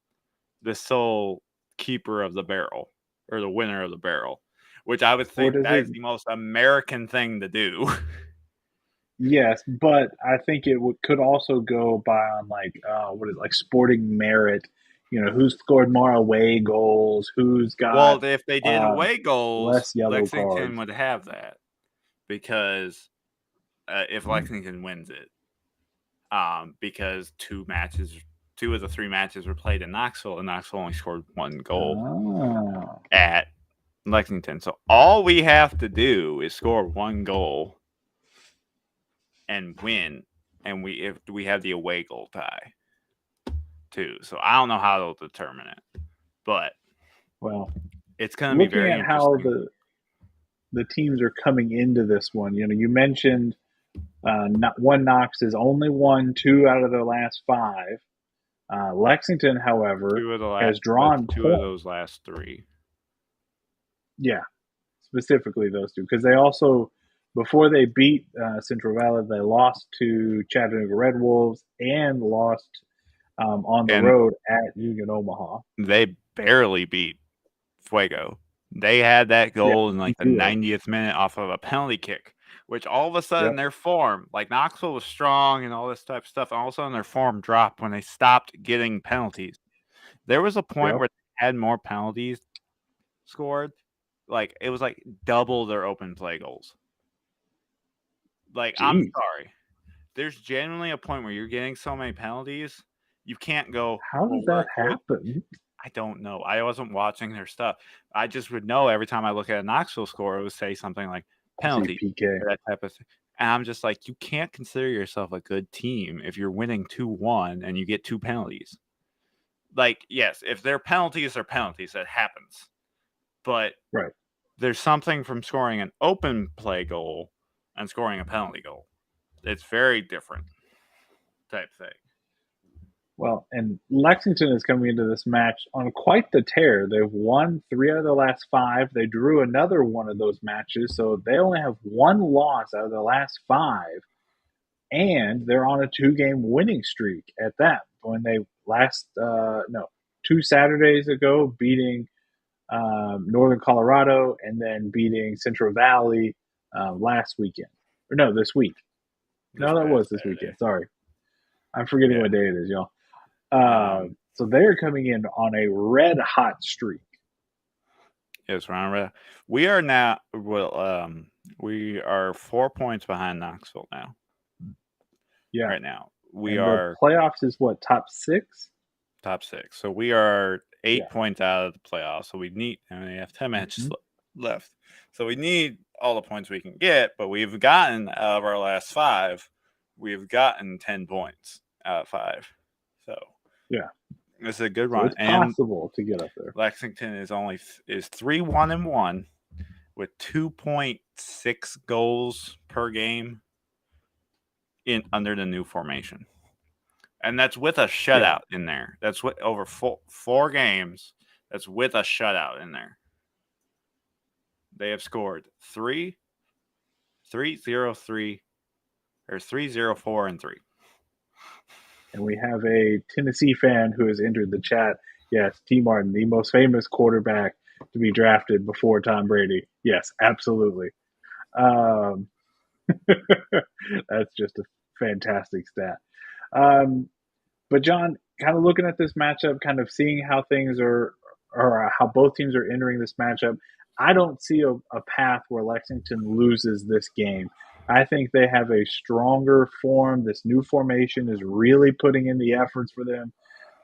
the sole keeper of the barrel, or the winner of the barrel, which I would think that is the most American thing to do. Yes, but I think it could also go by on like sporting merit. You know, who's scored more away goals? Who's got? Well, if they did away goals, less yellow Lexington cards. would have that, because if Lexington wins it, because two of the 3 matches were played in Knoxville, and Knoxville only scored 1 goal at Lexington. So all we have to do is score 1 goal and win, and if we have the away goal tie too. So I don't know how they'll determine it, but it's going to be very interesting. Looking at how the teams are coming into this one, you know, you mentioned one Knox has only won 2 out of their last 5. Lexington, however, has drawn 2 of those last 3. Yeah, specifically those 2, because they also, before they beat Central Valley, they lost to Chattanooga Red Wolves and lost on the road at Union Omaha. They barely beat Fuego. They had that goal in like the 90th minute off of a penalty kick, which all of a sudden their form, like Knoxville was strong and all this type of stuff, and all of a sudden their form dropped when they stopped getting penalties. There was a point where they had more penalties scored. Like, it was like double their open play goals. Like, jeez. I'm sorry. There's genuinely a point where you're getting so many penalties, you can't go. How does that happen? I don't know. I wasn't watching their stuff. I just would know every time I look at a Knoxville score, it would say something like penalty, PK, that type of thing. And I'm just like, you can't consider yourself a good team if you're winning 2-1 and you get 2 penalties. Like, yes, if they're penalties, are penalties. That happens. But there's something from scoring an open play goal and scoring a penalty goal. It's very different type thing. Well, and Lexington is coming into this match on quite the tear. They've won 3 out of the last 5. They drew another one of those matches, so they only have 1 loss out of the last 5. And they're on a 2-game winning streak at that. When they 2 Saturdays ago, beating Northern Colorado, and then beating Central Valley last weekend. Or no, this week. No, that was this weekend. Sorry. I'm forgetting what day it is, y'all. So they're coming in on a red hot streak. Yes, Ron. We are now. We are 4 points behind Knoxville now. Yeah. right now. We And the are playoffs is what, top six? top 6. So we are Yeah. 8 points out of the playoffs. So we need, and we have 10 matches Hmm. left. So we need all the points we can get, but we've gotten out of our last 5, we've gotten 10 points out of 5. So Yeah. this is a good So run. it's And possible to get up there. Lexington is 3-1-1 with 2.6 goals per game in under the new formation. And that's with a Yeah. shutout in there. That's what over four games. That's with a shutout in there. They have scored 3-0-3, or 3-0-4, and 3. And we have a Tennessee fan who has entered the chat. Yes, T. Martin, the most famous quarterback to be drafted before Tom Brady. Yes, absolutely. Um, that's just a fantastic stat. Um, but John, kind of looking at this matchup, kind of seeing how things are, or how both teams are entering this matchup, I don't see a path where Lexington loses this game. I think they have a stronger form. This new formation is really putting in the efforts for them.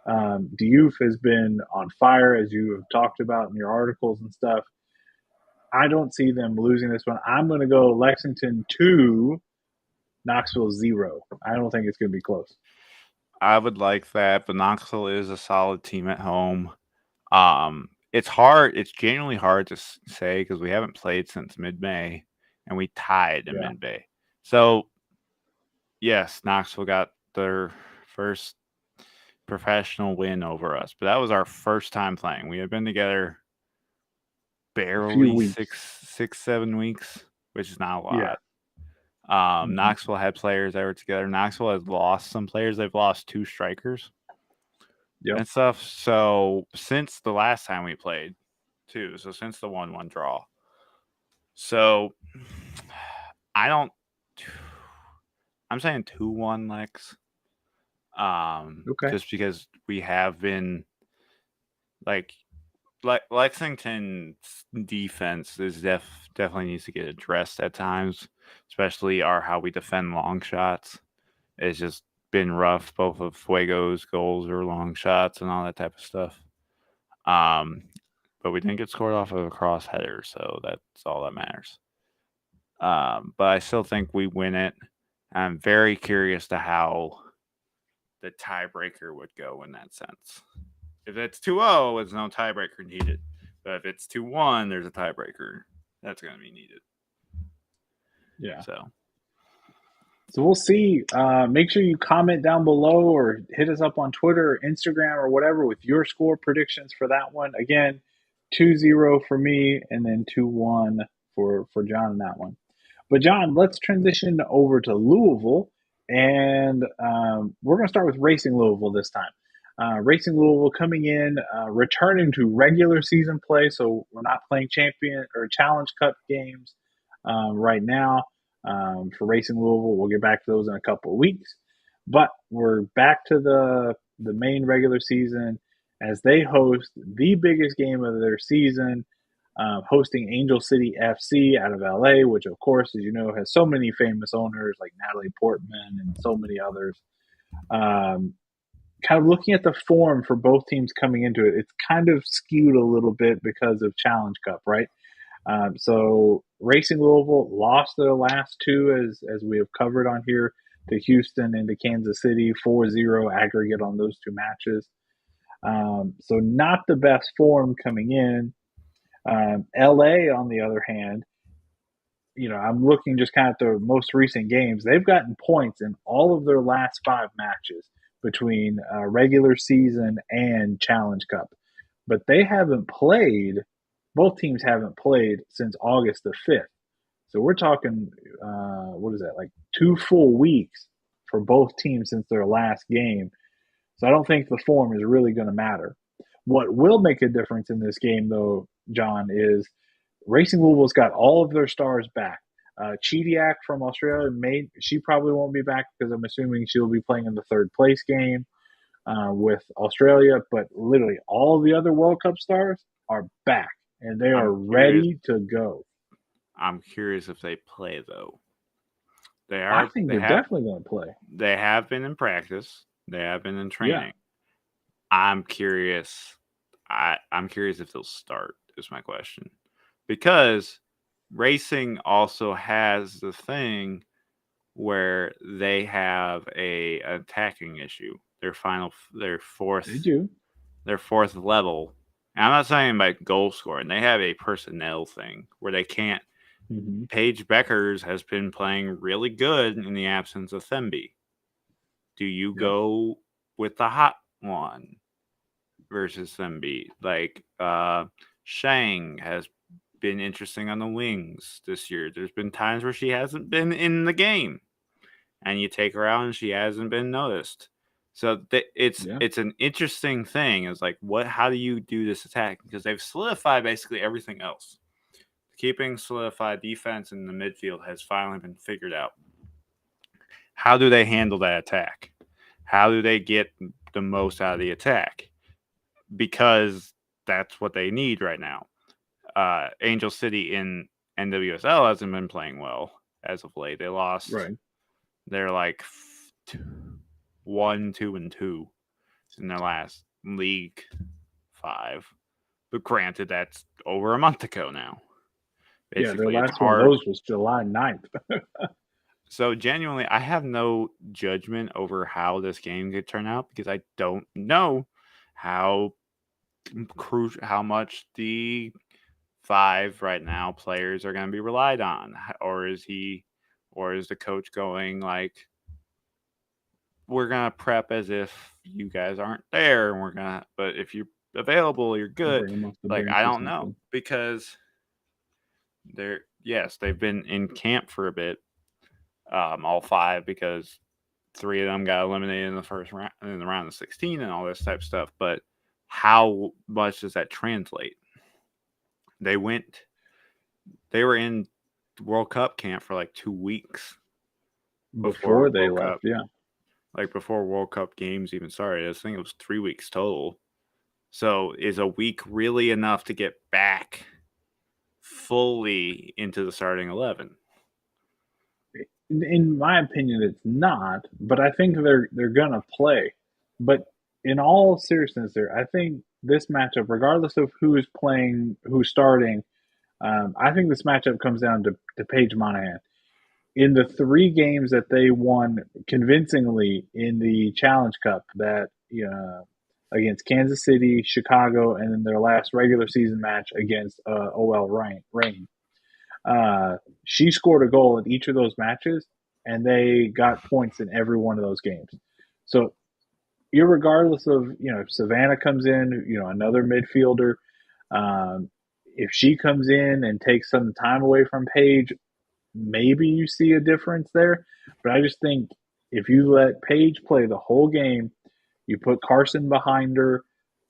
Diouf has been on fire, as you have talked about in your articles and stuff. I don't see them losing this one. I'm going to go Lexington 2, Knoxville 0. I don't think it's going to be close. I would like that, but Knoxville is a solid team at home. It's hard. It's genuinely hard to say because we haven't played since mid-May, and we tied in Yeah. mid-May. So yes, Knoxville got their first professional win over us, but that was our first time playing. We had been together A few barely weeks. 6-7 weeks, which is not a Yeah. lot. Hmm. Knoxville had players that were together. Knoxville has lost some players. They've lost 2 strikers Yep. and stuff. So since the last time we played, too. So since the 1-1 draw. So I don't. I'm saying 2-1 Lex. Okay. Just because we have been like Lexington's defense is definitely needs to get addressed at times, especially our how we defend long shots. It's just been rough. Both of Fuego's goals are long shots and all that type of stuff. Um, but we didn't get scored off of a cross header, so that's all that matters. But I still think we win it. I'm very curious to how the tiebreaker would go in that sense. If it's 2-0, there's no tiebreaker needed. But if it's 2-1, there's a tiebreaker that's going to be needed. Yeah. So So we'll see. Make sure you comment down below or hit us up on Twitter or Instagram or whatever with your score predictions for that one. Again, 2-0 for me and then 2-1 for John in that one. But John, let's transition over to Louisville, and we're going to start with Racing Louisville this time. Racing Louisville coming in, returning to regular season play, so we're not playing champion or Challenge Cup games right now. For Racing Louisville, we'll get back to those in a couple of weeks, but we're back to the main regular season as they host the biggest game of their season, hosting Angel City FC out of LA, which, of course, as you know, has so many famous owners like Natalie Portman and so many others. Um, Kind of looking at the form for both teams coming into it, it's kind of skewed a little bit because of Challenge Cup, right? So Racing Louisville lost their last two, as we have covered on here, to Houston and to Kansas City, 4-0 aggregate on those two matches. So not the best form coming in. LA, on the other hand, I'm looking just kind of at the most recent games. They've gotten points in all of their last 5 matches between regular season and Challenge Cup. But they haven't played, both teams haven't played since August the 5th. So we're talking, what is that, like 2 full weeks for both teams since their last game. So I don't think the form is really going to matter. What will make a difference in this game, though, John, is Racing Louisville's got all of their stars back. Chidiac from Australia, she probably won't be back because I'm assuming she'll be playing in the third place game with Australia. But literally, all the other World Cup stars are back and they are I'm curious. ready to go. I'm curious if they play though. They I are. think they're definitely going to play. They have been in practice. They have been in Yeah, training. I'm curious. I'm curious if they'll start. Is my question, because racing also has the thing where they have a attacking issue. they do. Their fourth level. And I'm not saying by goal scoring. They have a personnel thing where they can't. Hmm. Paige Beckers has been playing really good in the absence of Themby. Do you Yeah, go with the hot one versus Themby? Like Shang has been interesting on the wings this year. There's been times where she hasn't been in the game, and you take her out and she hasn't been noticed. So yeah, it's an interesting thing. It's like what? How do you do this attack? Because they've solidified basically everything else. Keeping solidified defense in the midfield has finally been figured out. How do they handle that attack? How do they get the most out of the attack? Because that's what they need right now. Angel City in NWSL hasn't been playing well as of late. They lost. right. They're like 1, 2, and 2 in their last League 5. But granted, that's over a month ago now. Yeah, their Basically, it's last one of hard. those was July 9th. So genuinely, I have no judgment over how this game could turn out because I don't know how crucial, how much the 5 right now players are going to be relied on, or is the coach going like, we're gonna prep as if you guys aren't there, and but if you're available, you're good. Bring them off the Like bench I or don't know something. because they've been in camp for a bit, all 5 because 3 of them got eliminated in the first round, in the round of 16, and all this type of stuff. But how much does that translate? They went, they were in World Cup camp for like 2 weeks before Before they World left, Cup, yeah. like before World Cup games even started. I think it was 3 weeks total. So is a week really enough to get back fully into the starting 11? In my opinion, it's not, but I think they're gonna play. But in all seriousness, there, I think this matchup, regardless of who is playing, who's starting, I think this matchup comes down to Paige Monahan. In the 3 games that they won convincingly in the Challenge Cup, that against Kansas City, Chicago, and then their last regular season match against OL Reign. She scored a goal in each of those matches, and they got points in every one of those games. So, irregardless of if Savannah comes in, another midfielder, um, if she comes in and takes some time away from Paige, maybe you see a difference there. But I just think if you let Paige play the whole game, you put Carson behind her,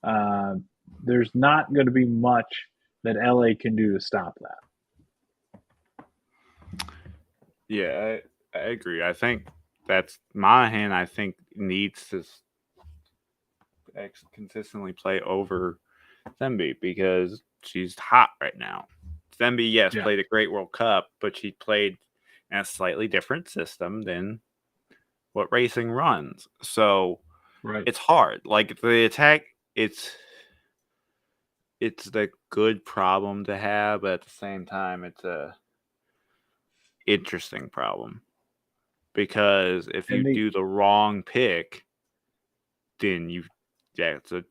uh, there's not going to be much that LA can do to stop that. Yeah, I agree. I think that's Monahan. I think needs to consistently play over Themby because she's hot right now. Themby, yes, Yeah, played a great World Cup, but she played in a slightly different system than what racing runs. So right. it's hard. Like the attack, it's the good problem to have, but at the same time, it's a interesting problem because if you And they, do the wrong pick, then it's a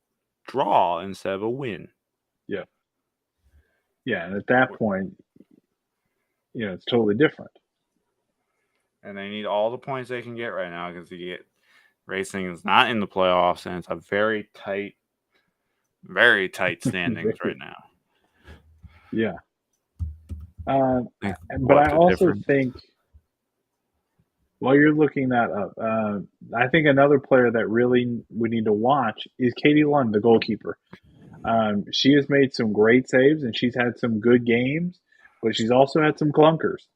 draw instead of a win. yeah, yeah. And at that point, it's totally different. And they need all the points they can get right now because you get racing is not in the playoffs and it's a very tight standings right now. Yeah. Uh, Like, but what I the also difference? think while you're looking that up, I think another player that really we need to watch is Katie Lund, the goalkeeper. She has made some great saves and she's had some good games, but she's also had some clunkers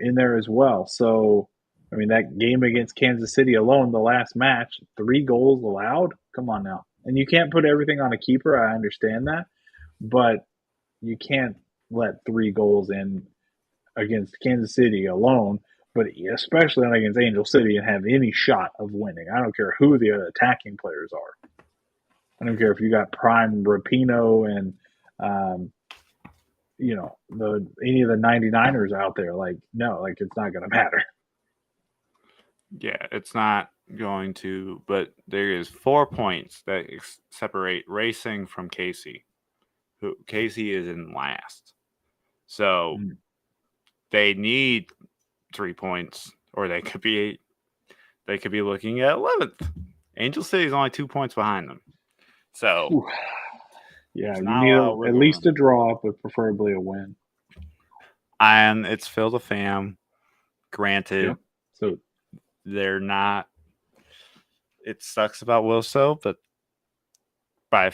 in there as well. So, I mean, that game against Kansas City alone, the last match, 3 goals allowed. Come on now. And you can't put everything on a keeper. I understand that. But you can't let 3 goals in against Kansas City alone but especially not against Angel City and have any shot of winning. I don't care who the attacking players are. I don't care if you got Prime Rapino and um, the any of the 99ers out there. Like, no, like it's not going to matter. Yeah, it's not going to, but there is 4 points that separate Racing from Casey. Who Casey is in last, so Mm. they need 3 points, or they could be looking at 11th. Angel City is only 2 points behind them, so Whew. Yeah, there's you not a need lot of at wiggle least room. a draw, but preferably a win. And it's Phil the Fam. Granted, Yep. So they're not. It sucks about Wilso, but by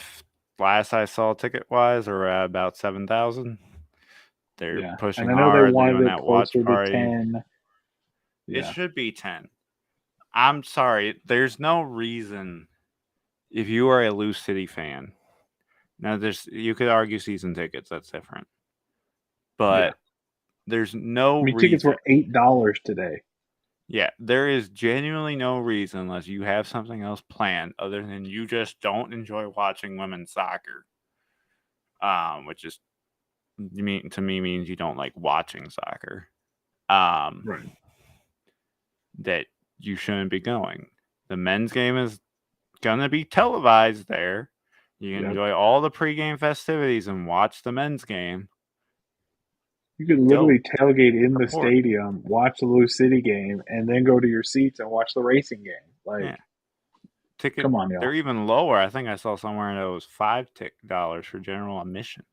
last I saw ticket wise, are at about 7,000. They're yeah, and pushing I know they hard. They're wanted doing it that watch closer to party. 10. It Yeah, should be 10. I'm sorry. There's no reason if you are a Loose City fan. Now, you could argue season tickets. That's different, yeah. but there's no I mean, tickets reason. were $8 today. Yeah, there is genuinely no reason unless you have something else planned other than you just don't enjoy watching women's soccer. Which is to me means you don't like watching soccer. Um, Right. that you shouldn't be going. The men's game is gonna be televised there. You can Yep. enjoy all the pregame festivities and watch the men's game. You could Go literally tailgate in the support. stadium, watch the Blue City game, and then go to your seats and watch the racing game. Like, Yeah. Ticket come on, they're y'all. even lower. I think I saw somewhere that it was $5 for general admission.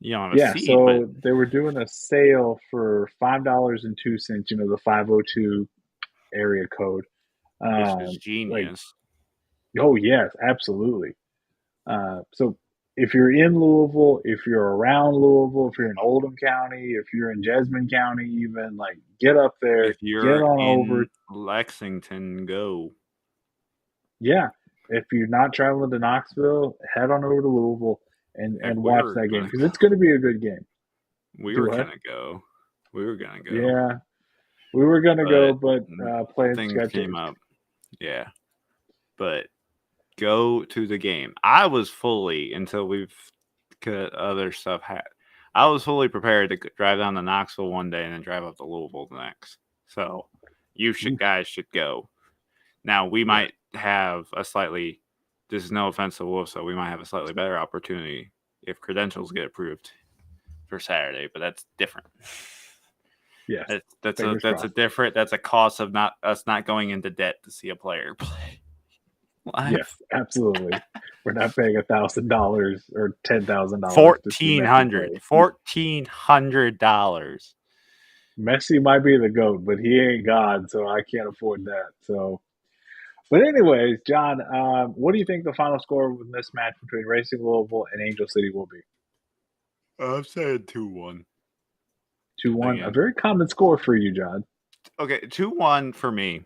You don't have a Yeah, seat, but so they were doing a sale for $5.02, the 502 area code. which is Like, genius. oh yes, absolutely. So if you're in Louisville, if you're around Louisville, if you're in Oldham County, if you're in Jessamine County, even like get up there, If get you're on over. in Lexington, go. Yeah, if you're not traveling to Knoxville, head on over to Louisville Heck, and we watch were that game gonna because go. it's going to be a good game. We Do were what? gonna go. We were gonna go. Yeah, we were going to go, But but plans things got came changed. up. Yeah. But go to the game. I was fully until we've got other stuff. I was fully prepared to drive down to Knoxville one day and then drive up to Louisville the next. So Oof, guys should go. Now we yeah, might have a slightly. This is no offense to Wolf, so we might have a slightly better opportunity if credentials get approved for Saturday, but that's different. yes. That's Fingers that's a crossed. different that's a cost of not going into debt to see a player play Yes, live. absolutely. We're not paying $1,000 or $10,000 to see Fourteen Messi hundred, play. $1,400. Messi might be the GOAT, but he ain't God, so I can't afford that. So, but anyways, John, what do you think the final score of this match between Racing Louisville and Angel City will be? I'm saying 2-1 2-1, a again. very common score for you, John. Okay, 2-1 for me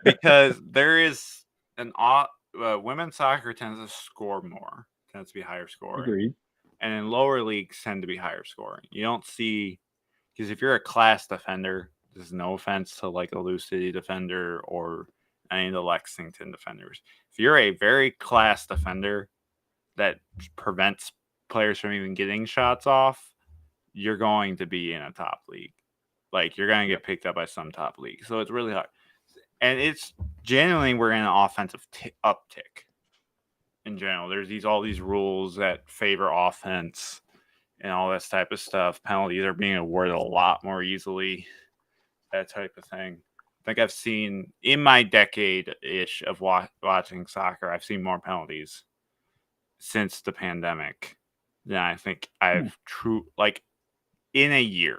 because there is women's soccer tends to score more, tends to be higher scoring, Agreed. and in lower leagues tend to be higher scoring. You don't see because if you're a class defender, this is no offense to like a Lou City defender or any of the Lexington defenders. If you're a very class defender that prevents players from even getting shots off, you're going to be in a top league. Like you're going to Yep. get picked up by some top league. So it's really hard. And it's genuinely we're in an offensive uptick in general. There's all these rules that favor offense and all this type of stuff. Penalties are being awarded a lot more easily, that type of thing. I think I've seen in my decade ish of watching soccer, I've seen more penalties since the pandemic than I think Hmm. I've like in a year.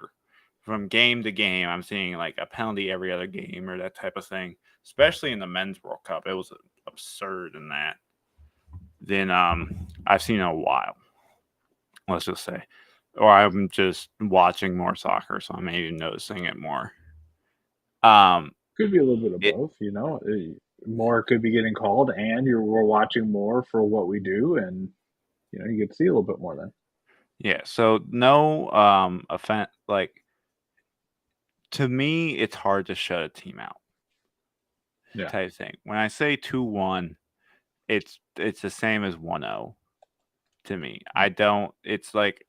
From game to game, I'm seeing like a penalty every other game or that type of thing, especially in the men's World Cup. It was absurd in that. Then I've seen in a while, let's just say. Or I'm just watching more soccer, so I'm maybe noticing it more. Um, Could be a little bit of it both, you know. More could be getting called, and we're watching more for what we do, and you get to see a little bit more then. Yeah, so no offense, like to me, it's hard to shut a team out Yeah. type thing. When I say 2-1, it's the same as 1-0 to me. I don't. It's like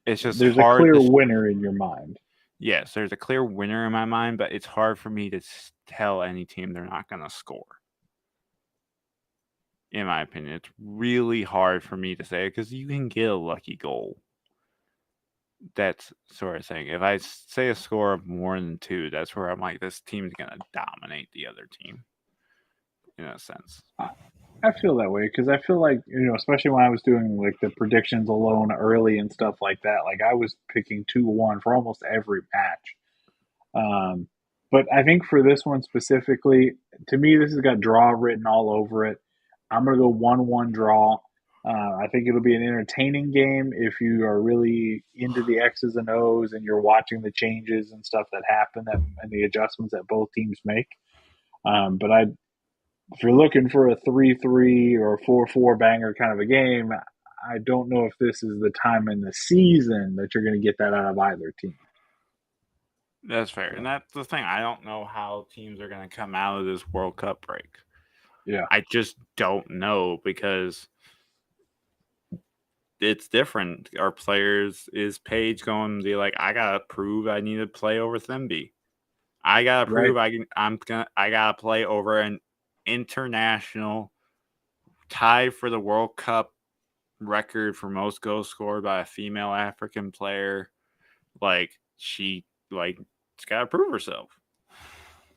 it's just There's a hard clear to. winner in your mind. Yes, there's a clear winner in my mind, but it's hard for me to tell any team they're not going to score. In my opinion, it's really hard for me to say because you can get a lucky goal. That's sort of thing. If I say a score of more than 2, that's where I'm like, this team's going to dominate the other team in a sense. I, I feel that way because I feel like, especially when I was doing like the predictions alone early and stuff like that, like I was picking 2-1 for almost every match. Um, but I think for this one specifically, to me, this has got draw written all over it. I'm going to go 1-1 draw. I think it'll be an entertaining game if you are really into the X's and O's and you're watching the changes and stuff that happen and the adjustments that both teams make. But if you're looking for a 3-3 or a 4-4 banger kind of a game, I don't know if this is the time in the season that you're going to get that out of either team. That's fair. And that's the thing. I don't know how teams are going to come out of this World Cup break. Yeah. I just don't know because it's different. Our players, is Paige going to be like, I got to prove I need to play over Themby. I got to Right. prove I got to play over an international tied for the World Cup record for most goals scored by a female African player. Like she's got to prove herself.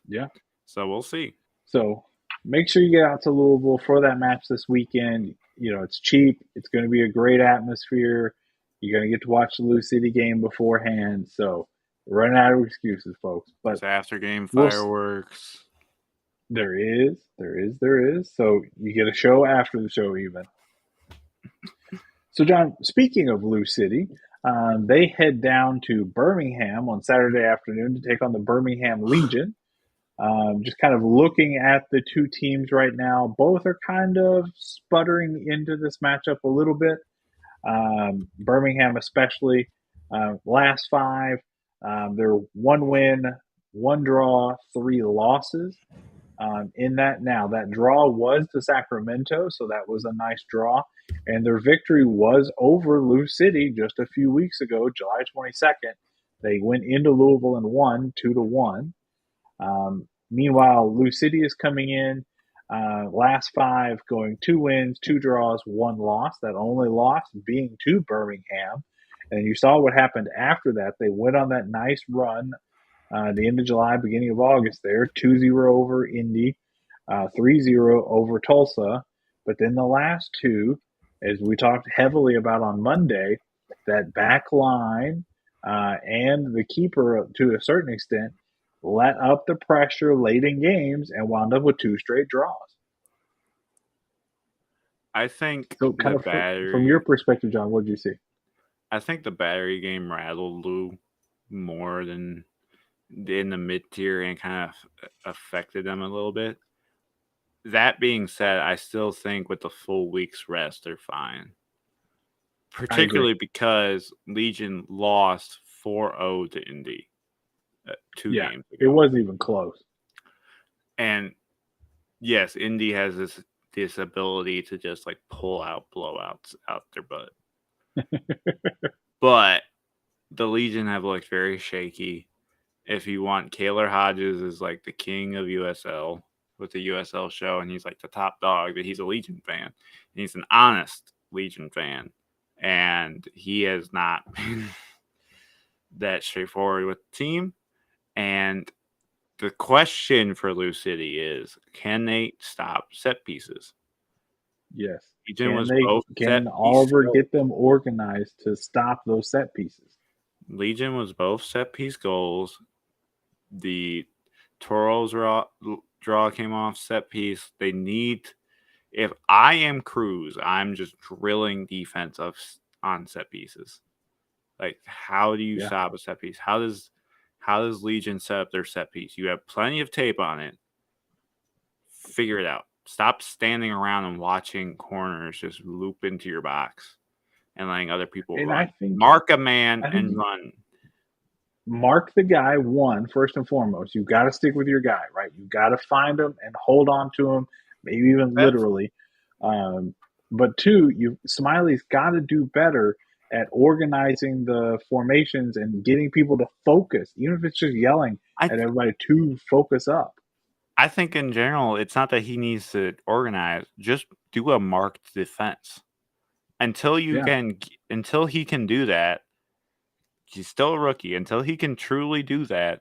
Yeah. So we'll see. So make sure you get out to Louisville for that match this weekend. It's cheap. It's going to be a great atmosphere. You're going to get to watch the Lou City game beforehand. So run out of excuses, folks. But It's after game we'll. fireworks. There is. So you get a show after the show, even. So, John, speaking of Lou City, they head down to Birmingham on Saturday afternoon to take on the Birmingham Legion. Just kind of looking at the two teams right now, both are kind of sputtering into this matchup a little bit. Birmingham, especially, last 5, they're 1 win, 1 draw, 3 losses. In that now, that draw was to Sacramento, so that was a nice draw. And their victory was over Lou City just a few weeks ago, July 22nd. They went into Louisville and won 2-1. Meanwhile, Lou City is coming in last 5, going 2 wins, 2 draws, 1 loss. That only loss being to Birmingham. And you saw what happened after that. They went on that nice run the end of July, beginning of August there, 2-0 over Indy, 3-0 over Tulsa. But then the last 2, as we talked heavily about on Monday, that back line and the keeper, to a certain extent, let up the pressure late in games and wound up with 2 straight draws. I think So, the kind of from your battery. perspective, John, what did you see? I think the battery game rattled Lou more than in the mid tier and kind of affected them a little bit. That being said, I still think with the full week's rest, they're fine. I agree. Particularly because Legion lost 4-0 to Indy 2 Yeah, games it ago. wasn't even close. And yes, Indy has this ability to just like pull out blowouts out their butt. But the Legion have looked very shaky. If you want, Kaylor Hodges is like the king of USL with the USL show, and he's like the top dog, but he's a Legion fan. And he's an honest Legion fan. And he has not been that straightforward with the team. And the question for Lou City is, can they stop set pieces? Yes. Legion was both Can set piece Oliver goals. get them organized to stop those set pieces? Legion was both set piece goals. The Toros draw came off set piece. They need. If I am Cruz, I'm just drilling defense on set pieces. Like, how do you Yeah. stop a set piece? How does Legion set up their set piece? You have plenty of tape on it. Figure it out. Stop standing around and watching corners just loop into your box and letting other people And run. I think Mark a man I and think run. mark the guy, one, first and foremost. You got to stick with your guy, right? You got to find him and hold on to him, maybe even That's literally. Um, but two, Smiley's got to do better at organizing the formations and getting people to focus, even if it's just yelling I at th- everybody to focus up. I think in general, it's not that he needs to organize. Just do a marked defense Yeah, until he can do that. He's still a rookie. Until he can truly do that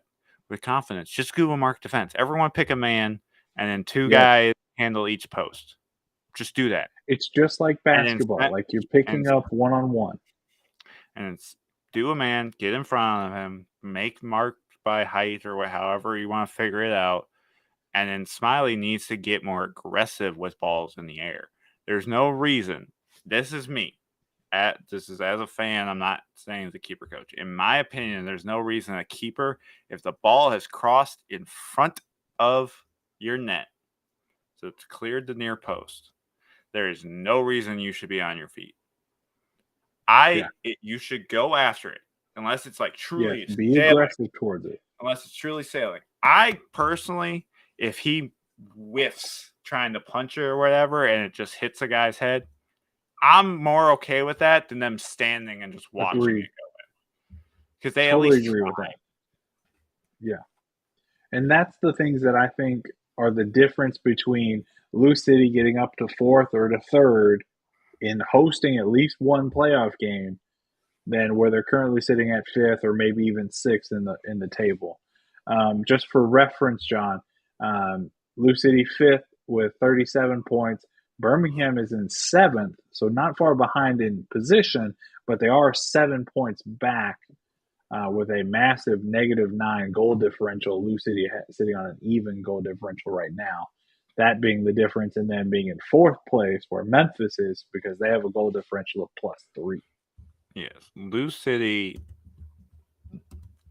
with confidence, just do a marked defense. Everyone pick a man, and then two yep. guys handle each post. Just do that, It's just like and then basketball, like you're picking and up one on one. and do a man, get in front of him, make mark by height or however you want to figure it out. And then Smiley needs to get more aggressive with balls in the air. There's no reason. This is me. This is as a fan. I'm not saying as a keeper coach. In my opinion, there's no reason a keeper, if the ball has crossed in front of your net, so it's cleared the near post, there is no reason you should be on your feet. Yeah, You should go after it unless it's like yes. truly Be sailing. aggressive towards it. Unless it's truly sailing. I personally, if he whiffs trying to punch it or whatever and it just hits a guy's head, I'm more okay with that than them standing and just watching it Agreed. go because they at Totally least agree try. with that. Yeah. And that's the things that I think are the difference between Lou City getting up to fourth or to third in hosting at least one playoff game than where they're currently sitting at fifth or maybe even sixth in the table. Just for reference, John, Lou City fifth with 37 points. Birmingham is in seventh, so not far behind in position, but they are 7 points back with a massive -9 goal differential. Lou City sitting on an even goal differential right now. That being the difference in them being in fourth place where Memphis is because they have a goal differential of +3. Yes. Lou City,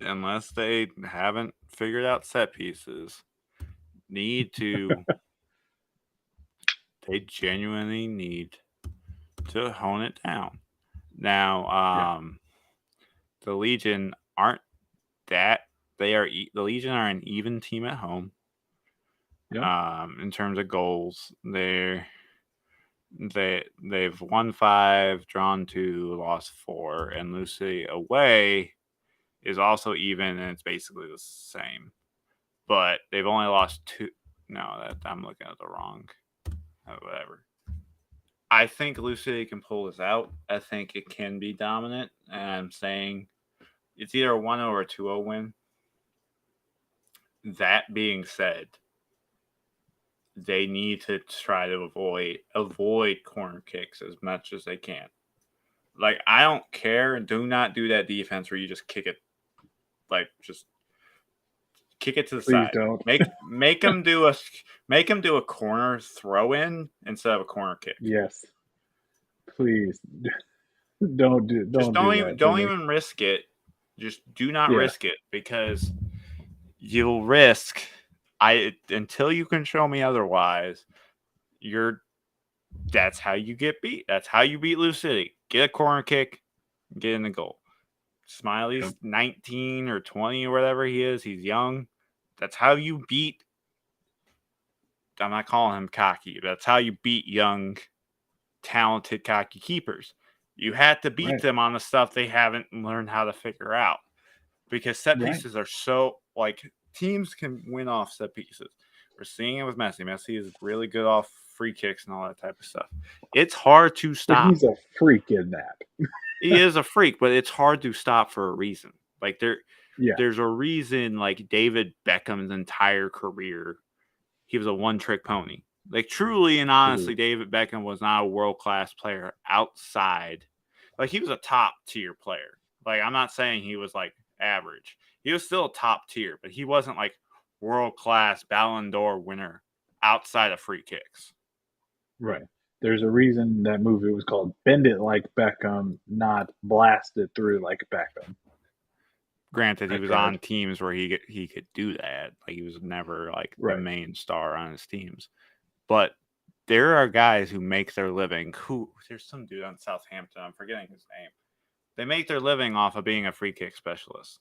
unless they haven't figured out set pieces, need to, they genuinely need to hone it down. Now, Yeah. the Legion aren't that the Legion are an even team at home. Yep. In terms of goals, they've won 5, drawn 2, lost 4, and Lucy away is also even, and it's basically the same. But they've only lost 2. No, that I'm looking at the wrong. Whatever. I think Lucy can pull this out. I think it can be dominant, and I'm saying it's either a 1-0 or a 2-0 win. That being said, they need to try to avoid corner kicks as much as they can. Like, I don't care. Do not do that defense where you just kick it, like just kick it to the Please side. don't. Make them do a corner throw in instead of a corner kick. Yes. Please Just don't do that to don't me. even risk it. Just do not Yeah. risk it because you'll risk. I until you can show me otherwise, you're that's how you get beat. That's how you beat Lou City. Get a corner kick, get in the goal. Yep. Smiley's 19 or 20 or whatever he is. He's young. That's how you beat. I'm not calling him cocky. But that's how you beat young, talented, cocky keepers. You had to beat Right. them on the stuff they haven't learned how to figure out because set Right. pieces are so like teams can win off set pieces. We're seeing it with Messi. Messi is really good off free kicks and all that type of stuff. It's hard to But stop. he's a freak in that. He is a freak, but it's hard to stop for a reason. Like Yeah. there's a reason. Like David Beckham's entire career, he was a one-trick pony. Like truly and honestly, Agreed. David Beckham was not a world-class player outside. Like he was a top-tier player. Like I'm not saying he was like average. He was still top tier, but he wasn't like world-class Ballon d'Or winner outside of free kicks. Right. There's a reason that movie was called Bend It Like Beckham, not Blast It Through Like Beckham. Granted, he That was card. on teams where he could do that. Like he was never like the Right. main star on his teams. But there are guys who make their living. Who there's some dude on Southampton. I'm forgetting his name. They make their living off of being a free kick specialist.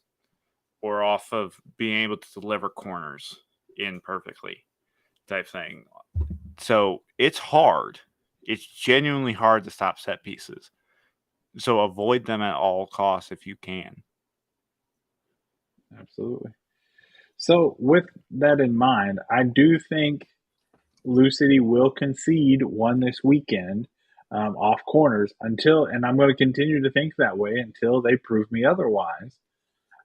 or off of being able to deliver corners in perfectly type thing. So it's hard. It's genuinely hard to stop set pieces. So avoid them at all costs if you can. Absolutely. So with that in mind, I do think Lou City will concede one this weekend off corners until, and I'm going to continue to think that way until they prove me otherwise.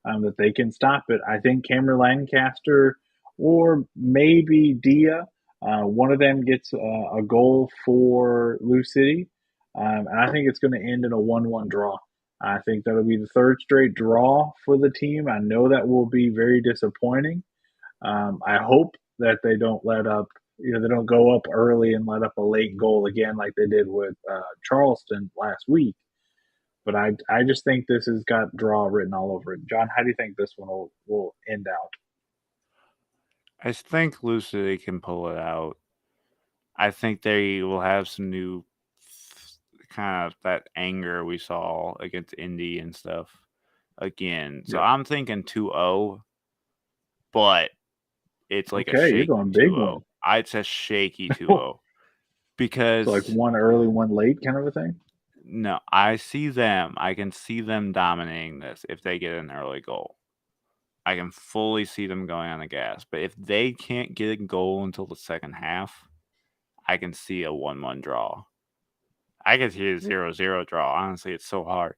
That they can stop it. I think Cameron Lancaster or maybe Dia, one of them gets a goal for Lou City, and I think it's going to end in a 1-1 draw. I think that'll be the third straight draw for the team. I know that will be very disappointing. I hope that they don't let up, they don't go up early and let up a late goal again like they did with Charleston last week. But I just think this has got draw written all over it. John, how do you think this one will end out? I think Lucity can pull it out. I think they will have some new kind of that anger we saw against Indy and stuff again. So Yep. I'm thinking 2-0, but it's like a Okay, you're shaky going big 2-0. one. It's a shaky So 2-0 like because one early, one late kind of a thing? no, I can see them dominating this if they get an early goal. I can fully see them going on the gas. But if they can't get a goal until the second half, I can see a 1-1 draw. I could see a 0-0 draw. Honestly, it's so hard.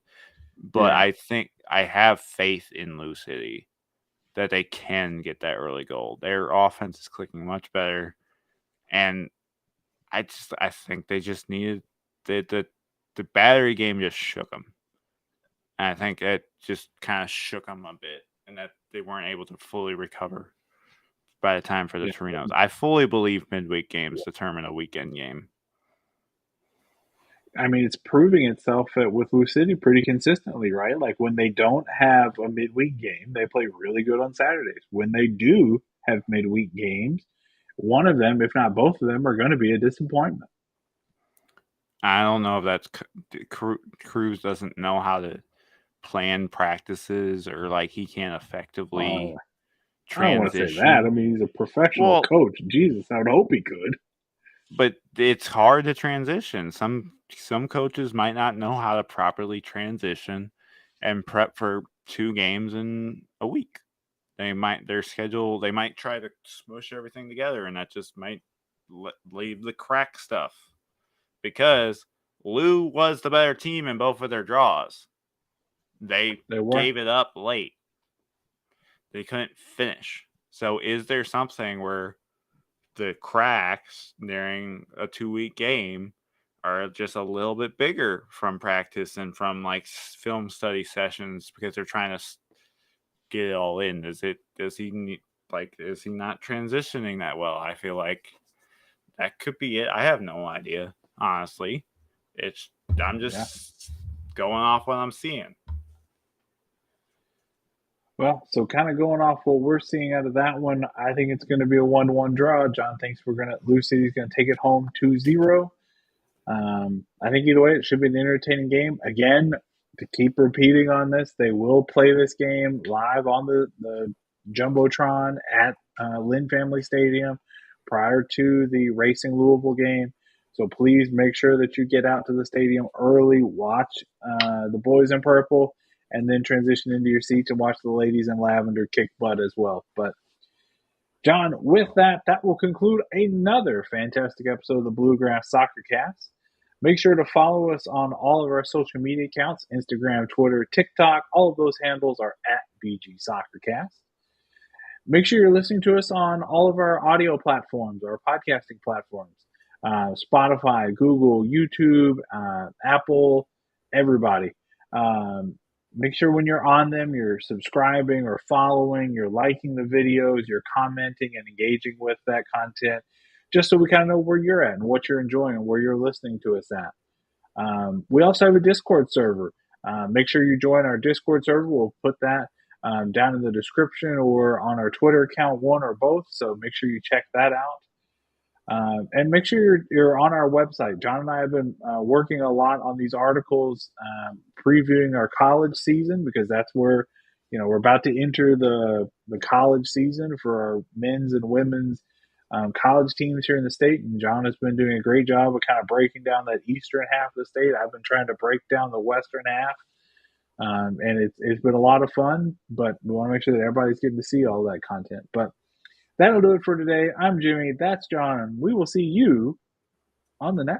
But Yeah. I think I have faith in Lou City that they can get that early goal. Their offense is clicking much better. And I think they just needed the battery game just shook them. And I think it just kind of shook them a bit and that they weren't able to fully recover by the time for the Yeah. Torinos. I fully believe midweek games determine a weekend game. I mean, it's proving itself with Blue City pretty consistently, right? Like when they don't have a midweek game, they play really good on Saturdays. When they do have midweek games, one of them, if not both of them, are going to be a disappointment. I don't know if that's Cruz doesn't know how to plan practices or like he can't Uh, effectively I don't want to say that. I transition. mean, he's a professional Well, coach. Jesus, I would hope he could. but it's hard to transition. Some coaches might not know how to properly transition and prep for 2 games in a week. They might try to smush everything together, and that just might leave the crack stuff because Lou was the better team in both of their draws. They They were. gave it up late. They couldn't finish. So is there something where the cracks during a 2-week game are just a little bit bigger from practice and from like film study sessions because they're trying to get it all in? Does he need, like, is he not transitioning that well? I feel like that could be it. I have no idea, honestly. It's I'm Yeah. just going off what I'm seeing. Well, so kind of going off what we're seeing out of that one, I think it's going to be a 1-1 draw. John thinks we're going to, Lou City's going to take it home 2-0. I think either way, it should be an entertaining game. Again, to keep repeating on this, they will play this game live on the Jumbotron at Lynn Family Stadium prior to the Racing Louisville game. So please make sure that you get out to the stadium early, watch the boys in purple, and then transition into your seats and watch the ladies in lavender kick butt as well. But John, with that, that will conclude another fantastic episode of the Bluegrass Soccer Cast. Make sure to follow us on all of our social media accounts Instagram, Twitter, TikTok. All of those handles are at BG Soccercast. Make sure you're listening to us on all of our audio platforms, our podcasting platforms Spotify, Google, YouTube, Apple, everybody. Um, Make sure when you're on them, you're subscribing or following, you're liking the videos, you're commenting and engaging with that content, just so we kind of know where you're at and what you're enjoying and where you're listening to us at. We also have a Discord server. Make sure you join our Discord server. We'll put that down in the description or on our Twitter account, one or both. So make sure you check that out. And make sure you're on our website. John and I have been working a lot on these articles, previewing our college season because that's where we're about to enter the college season for our men's and women's college teams here in the state, and John has been doing a great job of kind of breaking down that eastern half of the state. I've been trying to break down the western half, and it's been a lot of fun. But we want to make sure that everybody's getting to see all that content. But that'll do it for today. I'm Jimmy. That's John, and we will see you on the next